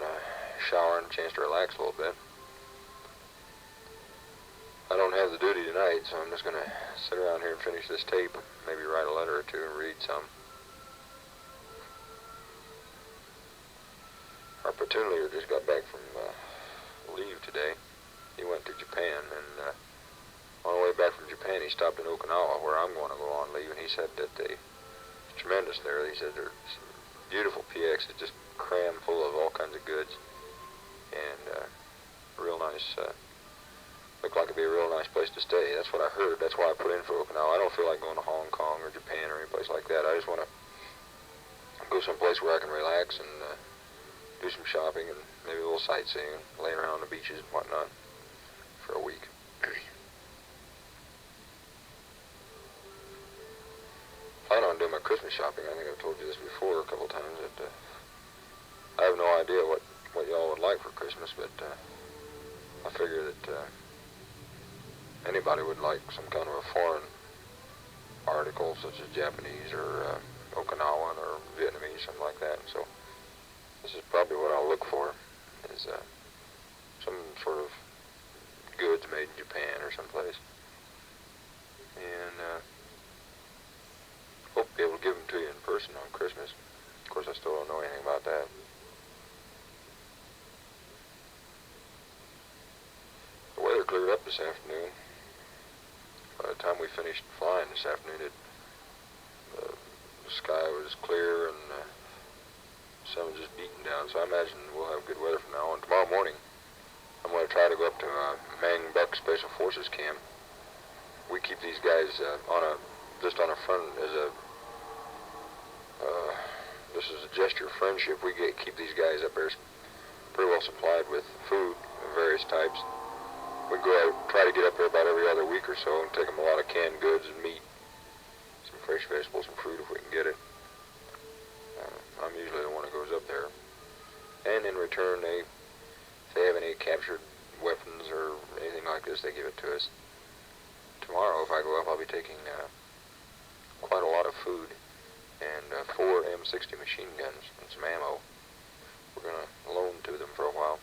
shower and a chance to relax a little bit. I don't have the duty tonight, so I'm just going to sit around here and finish this tape, maybe write a letter or two and read some. Our platoon leader just got back from leave today. He went to Japan, and on the way back from Japan, he stopped in Okinawa, where I'm going to go on leave, and he said that it's tremendous there. He said there's beautiful PX. It's just crammed full of all kinds of goods, and real nice. Looked like a be a real nice place to stay. That's what I heard. That's why I put in for Okinawa. I don't feel like going to Hong Kong or Japan or any place like that. I just want to go someplace where I can relax and do some shopping and maybe a little sightseeing, laying around on the beaches and whatnot for a week. Plan on doing my Christmas shopping. I think I've told you this before a couple times. That I have no idea what y'all would like for Christmas, but I figure that anybody would like some kind of a foreign article, such as Japanese or Okinawan or Vietnamese, something like that. So this is probably what I'll look for, is some sort of goods made in Japan or someplace. And hope to be able to give them to you in person on Christmas. Of course, I still don't know anything about that. The weather cleared up this afternoon. By the time we finished flying this afternoon, the sky was clear and the sun was just beating down, so I imagine we'll have good weather from now on. Tomorrow morning, I'm going to try to go up to Mang Buck Special Forces Camp. We keep these guys just on a front as a this is a gesture of friendship. We keep these guys up there pretty well supplied with food of various types. We go out, try to get up there about every other week or so and take them a lot of canned goods and meat, some fresh vegetables and fruit if we can get it. I'm usually the one who goes up there. And in return, if they have any captured weapons or anything like this, they give it to us. Tomorrow, if I go up, I'll be taking quite a lot of food and 4 M60 machine guns and some ammo. We're going to loan to them for a while.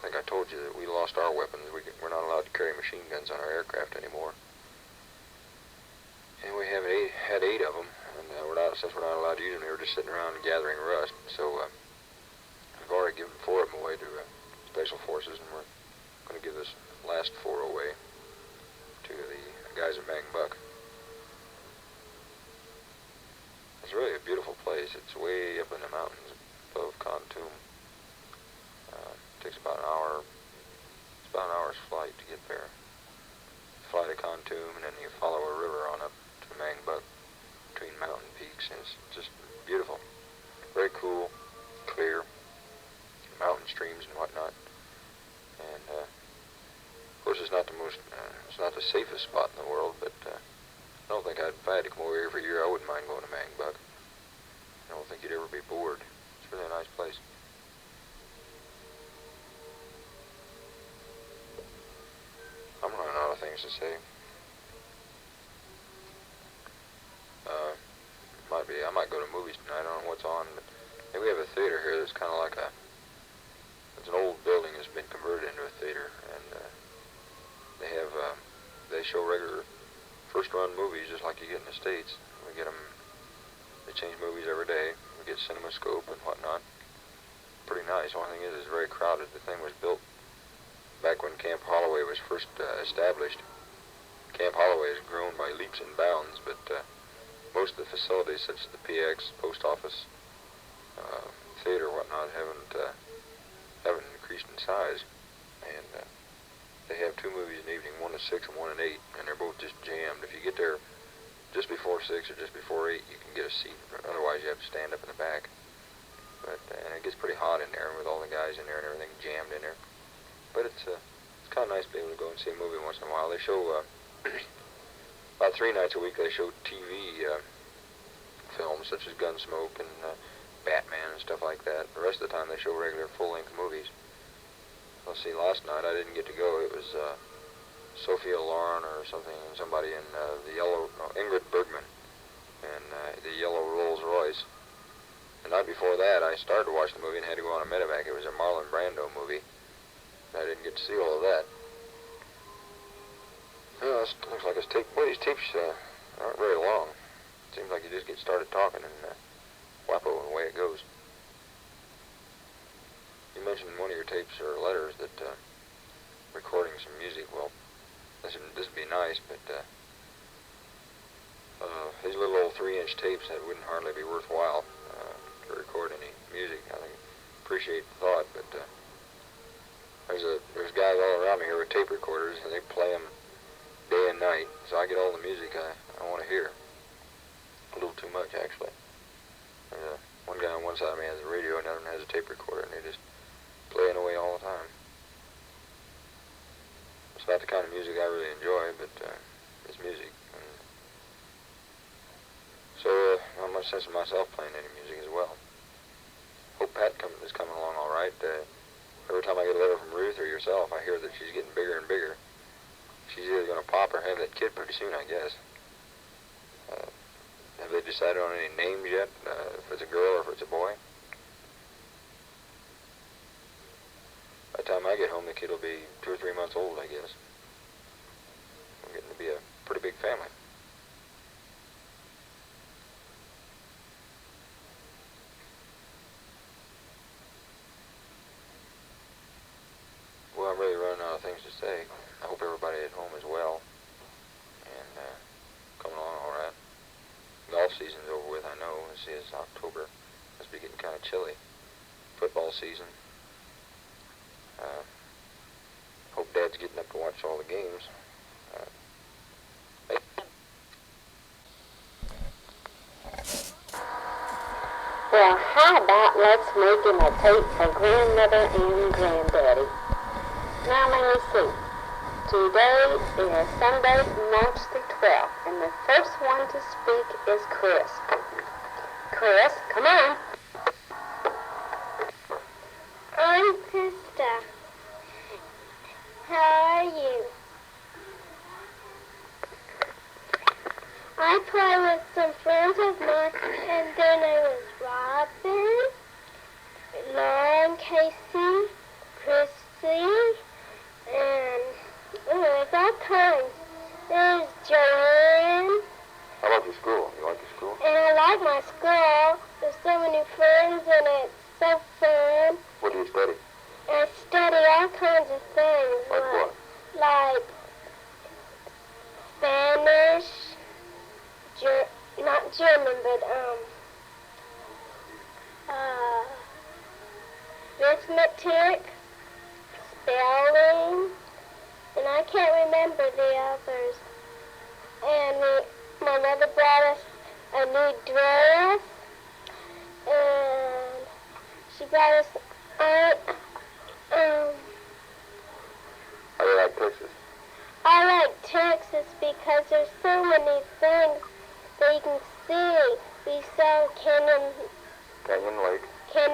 I think I told you that we lost our weapons. We're not allowed to carry machine guns on our aircraft anymore. And we had 8 of them, and since we're not allowed to use them, they were just sitting around gathering rust. So I've already given 4 of them away to Special Forces, and we're going to give this last 4 away to the guys at Mang Buck. It's really a beautiful place. It's way up in the mountains above Khartoum. It takes about an hour. It's about an hour's flight to get there. Fly to Khartoum, and then you follow a river on up to Mang Buck between mountain peaks, and it's just beautiful. Very cool, clear, mountain streams and whatnot. And of course, it's not the safest spot in the world, but I don't think if I had to come over here for a year, I wouldn't mind going to Mang Buck. I don't think you'd ever be bored. It's really a nice place. I'm running out of things to say. I might go to movies tonight. I don't know what's on, but we have a theater here that's kind of like it's an old building that's been converted into a theater, and they show regular first-run movies just like you get in the States. We get them. They change movies every day. We get CinemaScope and whatnot. Pretty nice. The only thing is, it's very crowded. The thing was built back when Camp Holloway was first established. Camp Holloway has grown by leaps and bounds, but most of the facilities, such as the PX, post office, theater, whatnot, haven't increased in size. And they have 2 movies in the evening, 1 at 6 and 1 at 8, and they're both just jammed. If you get there just before 6 or just before 8, you can get a seat. Otherwise, you have to stand up in the back. But and it gets pretty hot in there with all the guys in there and everything jammed in there. But it's kind of nice to be able to go and see a movie once in a while. They show about 3 nights a week. They show TV films such as Gunsmoke and Batman and stuff like that. The rest of the time, they show regular full-length movies. Let's see. Last night I didn't get to go. It was Sophia Loren or somebody in Ingrid Bergman and the Yellow Rolls Royce. The night before that, I started to watch the movie and had to go on a medevac. It was a Marlon Brando movie. I didn't get to see all of that. It looks like it's tape. Boy, these tapes aren't very long. It seems like you just get started talking and whappo, and away it goes. You mentioned in one of your tapes or letters that recording some music. Well, this would be nice, but these little old 3-inch tapes, that wouldn't hardly be worthwhile to record any music. I think appreciate the thought, but there's guys all around around me here with tape recorders, and they play them day and night, so I get all the music I want to hear. A little too much, actually. One guy on one side of me has a radio, another one has a tape recorder, and they just playing away all the time. It's not the kind of music I really enjoy, but it's music. And so not much sense in myself playing any music as well. Hope Pat is coming along all right. Every time I get a letter from Ruth or yourself, I hear that she's getting bigger and bigger. She's either going to pop or have that kid pretty soon, I guess. Have they decided on any names yet, if it's a girl or if it's a boy? By the time I get home, the kid will be 2 or 3 months old, I guess. We're getting to be a pretty big family. Well, I'm really running out of things to say. I hope everybody at home is well and coming along all right. Golf season's over with, I know. It's October. Must be getting kind of chilly. Football season. Hope Dad's getting up to watch all the games. Well, how about let's make him a tape for grandmother and granddaddy? Now let me see. Today is Sunday, March the 12th, and the first one to speak is Chris. Chris, come on. I'm Krista. How are you? I play with some friends of mine, and their name is Robin, Laura and Casey, Chrissy, and there's all kinds. There's Joanne. How about your school? You like your school? And I like my school. There's so many friends, and it's so fun. What do you study? And I study all kinds of things. Like what? Like Spanish, not German, but arithmetic, spelling, and I can't remember the others. And my mother brought us a new dress, and she brought us How do you like Texas? I like Texas because there's so many things that you can see. We saw Canyon Lake. Lake, and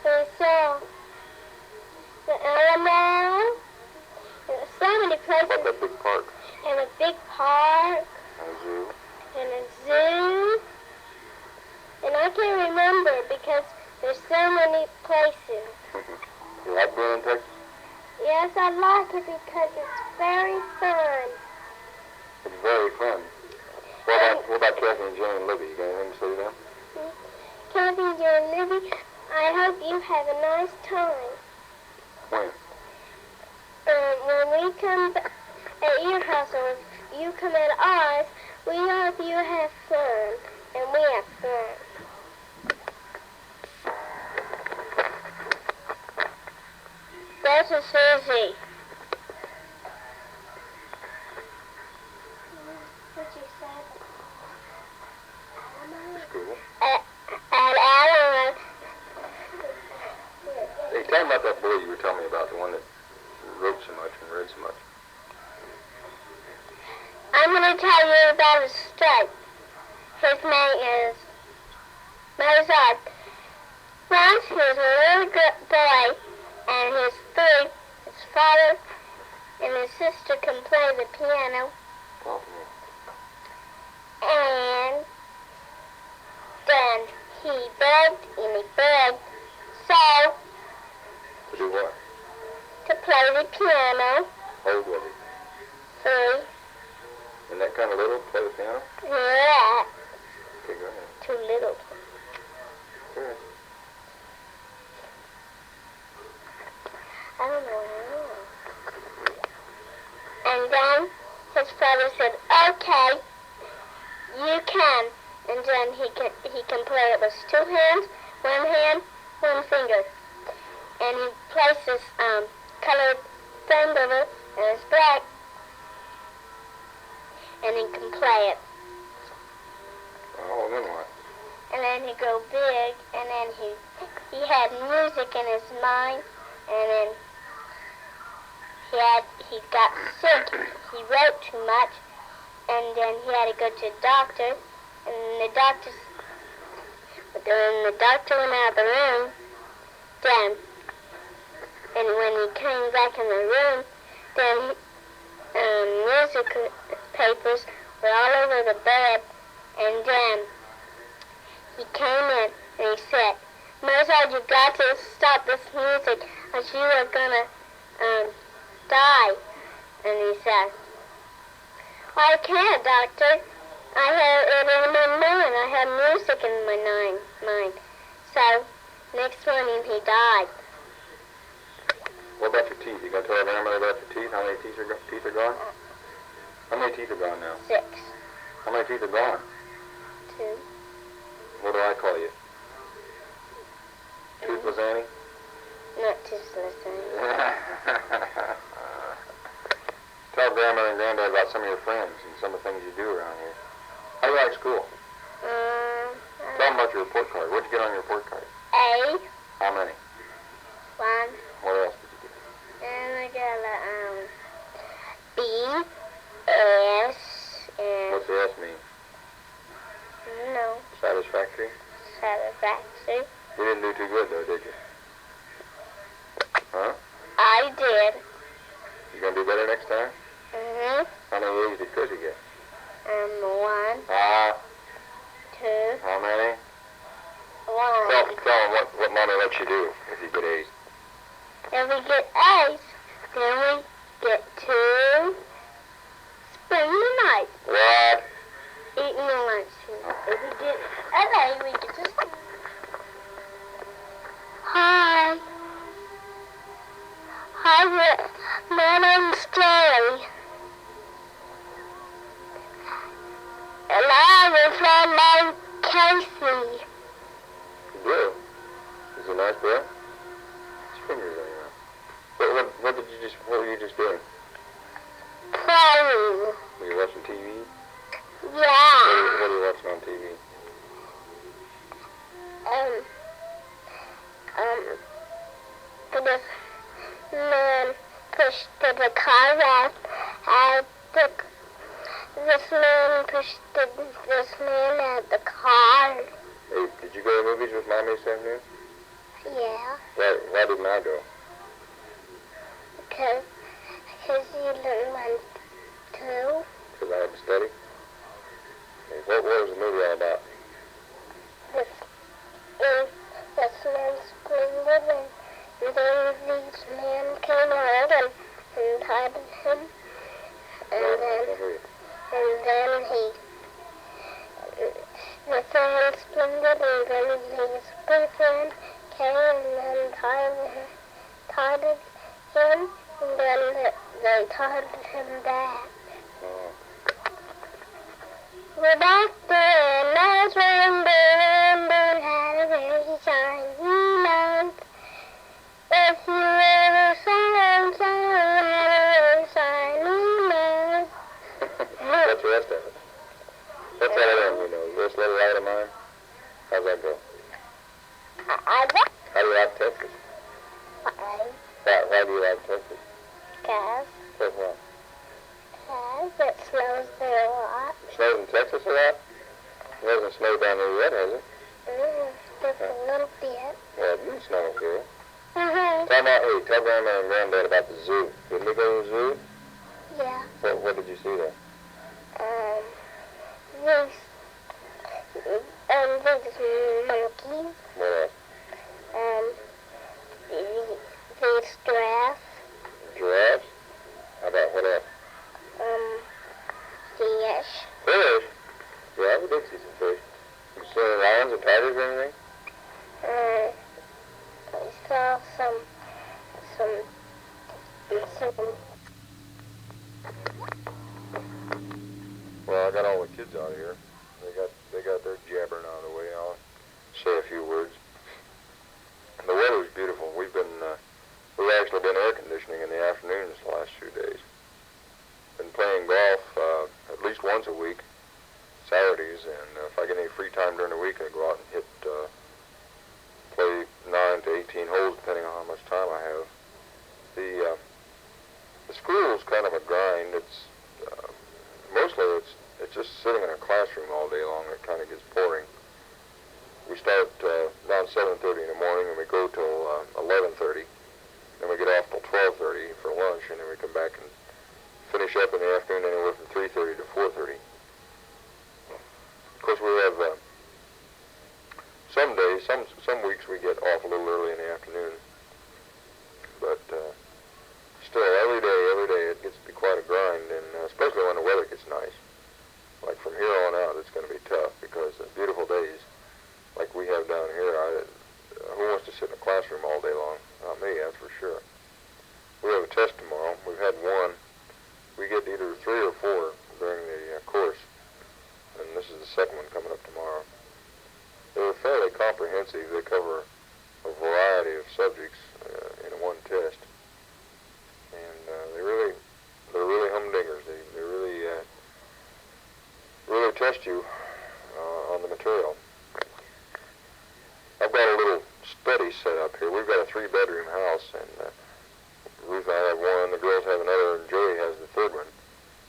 we saw the Alamo. There's so many How about places. that big park? And a big park, And a zoo? and a zoo. And I can't remember because there's so many places. You like being in Texas? Yes, I like it because it's very fun. It's very fun. What about Kathy and Jane and Libby? You got anything to say to them? Kathy and Libby, I hope you have a nice time. When? When we come at your house or if you come at ours, we hope you have fun, and we have fun. This is Susie. What'd you say? School. At Alan. Hey, tell me about that boy you were telling me about, the one that wrote so much and read so much. I'm going to tell you about a story. His name is Mozart. Once he was a little boy, and his father and his sister can play the piano. Oh, And then he begged and he begged, so to do what? to play the piano. How old was he? 3. And that kind of little, play the piano? Yeah, Okay, go ahead. too little. Go ahead. I don't know. And then his father said, okay, you can. And then he can play it with 2 hands, 1 hand, 1 finger. And he places colored framed over, and it's black, and he can play it. Oh, then what? And then he grew big, and then he had music in his mind, and then he got sick. He wrote too much, and then he had to go to the doctor, and the doctor went out of the room, then, and when he came back in the room, then music papers were all over the bed, and then he came in and he said, Mozart, you got to stop this music, or you are gonna die. And he said, well, I can't, doctor. I have it in my mind. I have music in my mind. So, next morning he died. What about your teeth? You gonna tell everybody about your teeth? How many teeth are gone? How many teeth are gone now? 6. How many teeth are gone? 2. What do I call you? Toothless Annie? Not toothless, Tell Grandma and Granddad about some of your friends and some of the things you do around here. How do you like school? Tell them about your report card. What'd you get on your report card? A. How many? 1. What else did you get? And I got a B, S, and What's the S mean? no, Satisfactory? satisfactory. You didn't do too good though, did you? Huh? I did. You gonna do better next time? How many A's did Krista get? 1, Ah, 2, how many? 1. Tell them what Mommy lets you do if you get A's. If we get A's, then we get 2 spring the night. What? Eating lunch. If we get an A, we get to spring. Hi. Hi, my name's Jerry. And I have a friend named Casey. You do? Is he a nice boy? His fingers on your mouth. What were you just doing? Playing. Were you watching TV? Yeah. What are you watching on TV? This man pushed the car out. This man pushed this man at the car. Hey, did you go to the movies with Mommy this afternoon? Yeah. Why didn't I go? Because you didn't want to. Because I had to study? Hey, what was the movie all about? This man screamed and then these men came out and tied him. And then the fan splendid, and then his boyfriend came and then tied him, and then they tied him back. We're back there, nice rainbow had a very shiny night. If you ever saw had a very shiny night. What's the rest of it? What's that other one you know? This Little Light of Mine? How's that go? How do you like Texas? Why do you like Texas? Because What? it snows there a lot. It snows in Texas a lot? It hasn't snowed down there yet, has it? Just a little bit. Well, it didn't snow up here. Tell Grandma and Granddad about the zoo. Didn't we go to the zoo? Yeah. What did you see there? These monkeys. What else? These giraffes. Giraffes? How about what else? Fish. Fish? Yeah, we did see some fish. You see any lions or tigers or anything? I saw some. Well, I got all the kids out of here. They got their jabbering out of the way. I'll say a few words. The weather's beautiful. We've actually been air conditioning in the afternoons time during the week and go out and play 9 to 18 holes, depending on how much time I have. The school is kind of a grind. It's mostly it's just sitting in a classroom all day long. It kind of gets boring. We start around 7:30 in the morning, and we go till 11:30. Then we get off till 12:30 for lunch, and then we come back and finish up in the afternoon anywhere from 3:30 to 4:30. Of course, we have some days, some weeks we get off a little early in the afternoon, but still, every day it gets to be quite a grind, and especially when the weather gets nice. Like from here on out, it's going to be tough because beautiful days like we have down here, who wants to sit in a classroom all day long? Not me, that's for sure. We have a test tomorrow. We've had one. We get either 3 or 4 during the course, and this is the second one coming up tomorrow. They're fairly comprehensive. They cover a variety of subjects in one test, and they're really humdingers. They really test you on the material. I've got a little study set up here. We've got a 3-bedroom house, and Ruth and I have one, the girls have another, and Joey has the third one.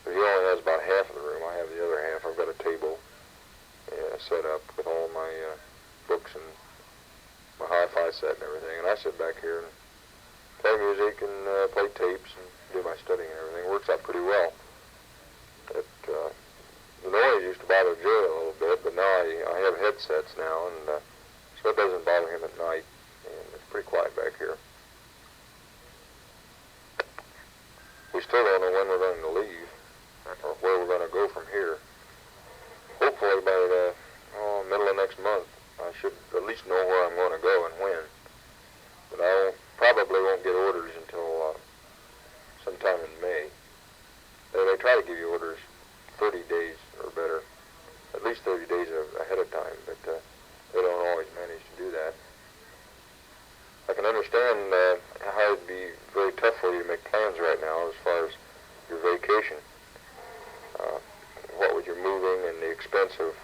But he only has about half of the room. I have the other half. I've got a table set up with all my books and my hi-fi set and everything. And I sit back here and play music and play tapes and do my studying and everything. It works out pretty well. The noise used to bother Joey a little bit, but now I have headsets now, and so it doesn't bother him at night, and it's pretty quiet back here. We still don't know when we're going to leave, or where we're going to go from here. Hopefully by the middle of next month, I should at least know where I'm going to go and when. But I probably won't get orders until sometime in May. They try to give you orders 30 days or better, at least 30 days ahead of time, but they don't always manage to do that. I can understand how it'd be very tough for you to make plans right now as far as your vacation. What with your moving and the expense of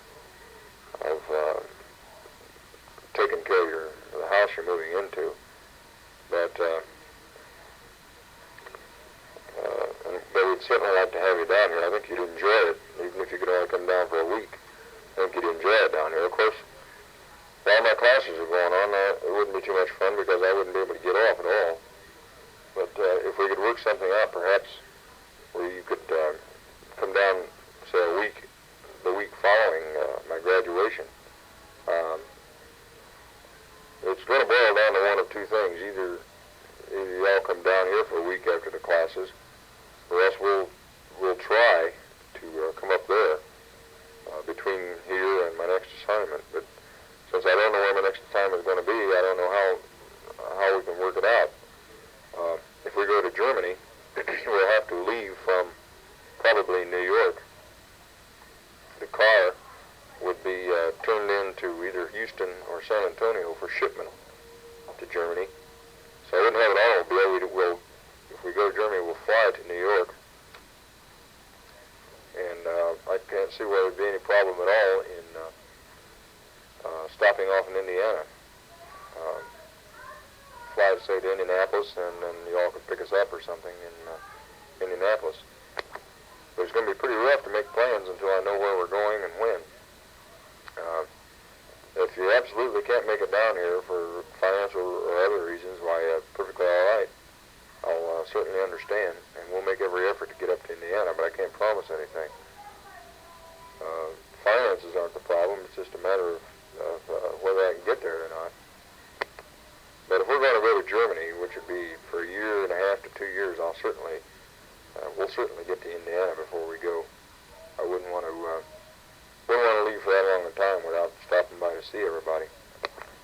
taking care of the house you're moving into. But we'd certainly like to have you down here. I think you'd enjoy it, even if you could only come down for a week. I think you'd enjoy it down here. Of course, while my classes are going on, it wouldn't be too much fun because I wouldn't be able to get off at all. But if we could work something out, perhaps where you could come down, say, the week following my graduation. It's going to boil down to one of two things. Either y'all come down here for a week after the classes, or else we'll try to come up there between here and my next assignment. But since I don't know where my next assignment is going to be, I don't know how we can work it out. If we go to Germany, we'll have to leave from probably New York. The car would be turned into either Houston or San Antonio for shipment to Germany. So I wouldn't have an automobile. If we go to Germany, we'll fly to New York. And I can't see where there'd be any problem at all in stopping off in Indiana. Fly, say, to Indianapolis, and then you all could pick us up or something in Indianapolis. But it's going to be pretty rough to make plans until I know where we're going and when. If you absolutely can't make it down here for financial or other reasons, why, perfectly all right. I'll certainly understand, and we'll make every effort to get up to Indiana, but I can't promise anything. Finances aren't the problem. It's just a matter of whether I can get there or not. But if we're going to go to Germany, which would be for a year and a half to 2 years, we'll certainly get to Indiana before we go. I wouldn't want to leave for that long a time without stopping by to see everybody.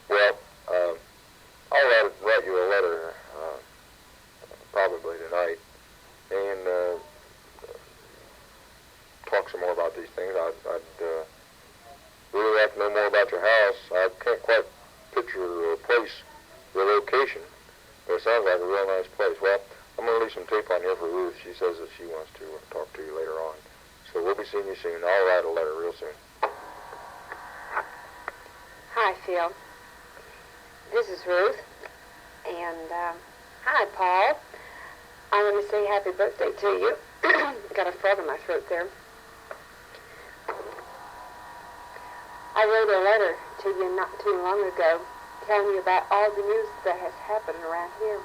Well, I'll write you a letter probably tonight and talk some more about these things. I'd really like to know more about your house. I can't quite picture or place the location, but it sounds like a real nice place. Well, I'm going to leave some tape on here for Ruth. She says that she wants to talk to you later on. So we'll be seeing you soon. I'll write a letter real soon. Hi, Phil. This is Ruth. And, hi, Paul. I want to say happy birthday to you. Got a frog in my throat there. I wrote a letter to you not too long ago telling you about all the news that has happened around here.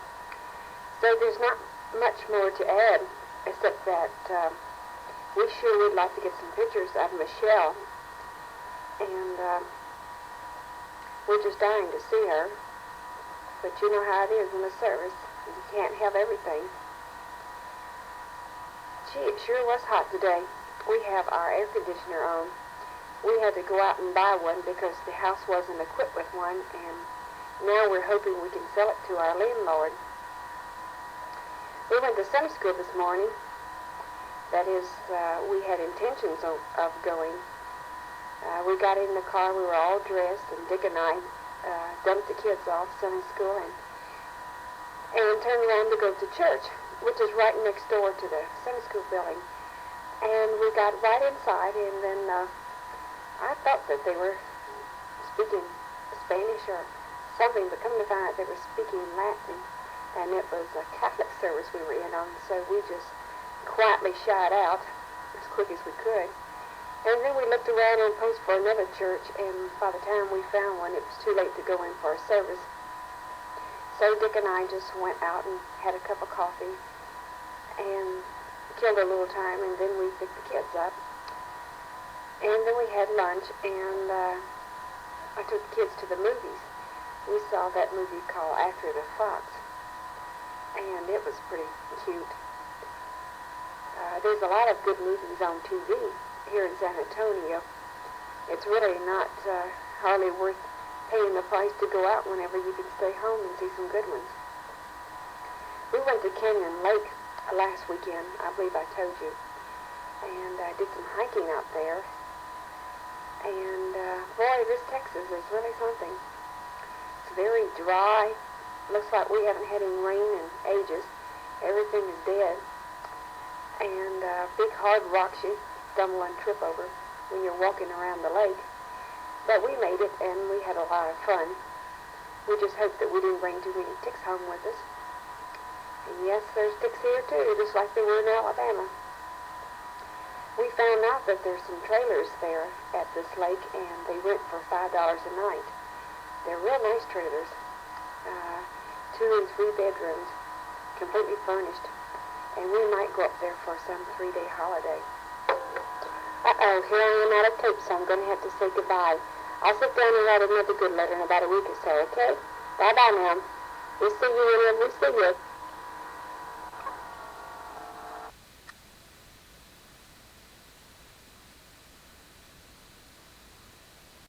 So there's not much more to add except that we sure would like to get some pictures of Michelle. And we're just dying to see her. But you know how it is in the service. You can't have everything. Gee, it sure was hot today. We have our air conditioner on. We had to go out and buy one because the house wasn't equipped with one, and now we're hoping we can sell it to our landlord. We went to Sunday school this morning. That is, we had intentions of going. We got in the car, we were all dressed, and Dick and I dumped the kids off Sunday school and turned around to go to church, which is right next door to the Sunday school building. And we got right inside, and then I thought that they were speaking Spanish or something, but come to find out they were speaking Latin, and it was a Catholic service we were in on, so we just quietly shied out as quick as we could. And then we looked around on post for another church, and by the time we found one, it was too late to go in for a service. So Dick and I just went out and had a cup of coffee and killed a little time, and then we picked the kids up. And then we had lunch, and I took the kids to the movies. We saw that movie called After the Fox, and it was pretty cute. There's a lot of good movies on TV here in San Antonio. It's really not hardly worth paying the price to go out whenever you can stay home and see some good ones. We went to Canyon Lake last weekend, I believe I told you, and I did some hiking out there. And boy, this Texas is really something. It's very dry. Looks like we haven't had any rain in ages. Everything is dead. And big hard rocks you stumble and trip over when you're walking around the lake. But we made it, and we had a lot of fun. We just hope that we didn't bring too many ticks home with us. And yes, there's ticks here too, just like there were in Alabama. We found out that there's some trailers there at this lake, and they rent for $5 a night. They're real nice trailers. 2 and 3 bedrooms, completely furnished. And we might go up there for some 3-day holiday. Uh-oh, here I am out of tape, so I'm going to have to say goodbye. I'll sit down and write another good letter in about a week or so, okay? Bye-bye now. We'll see you whenever we see you.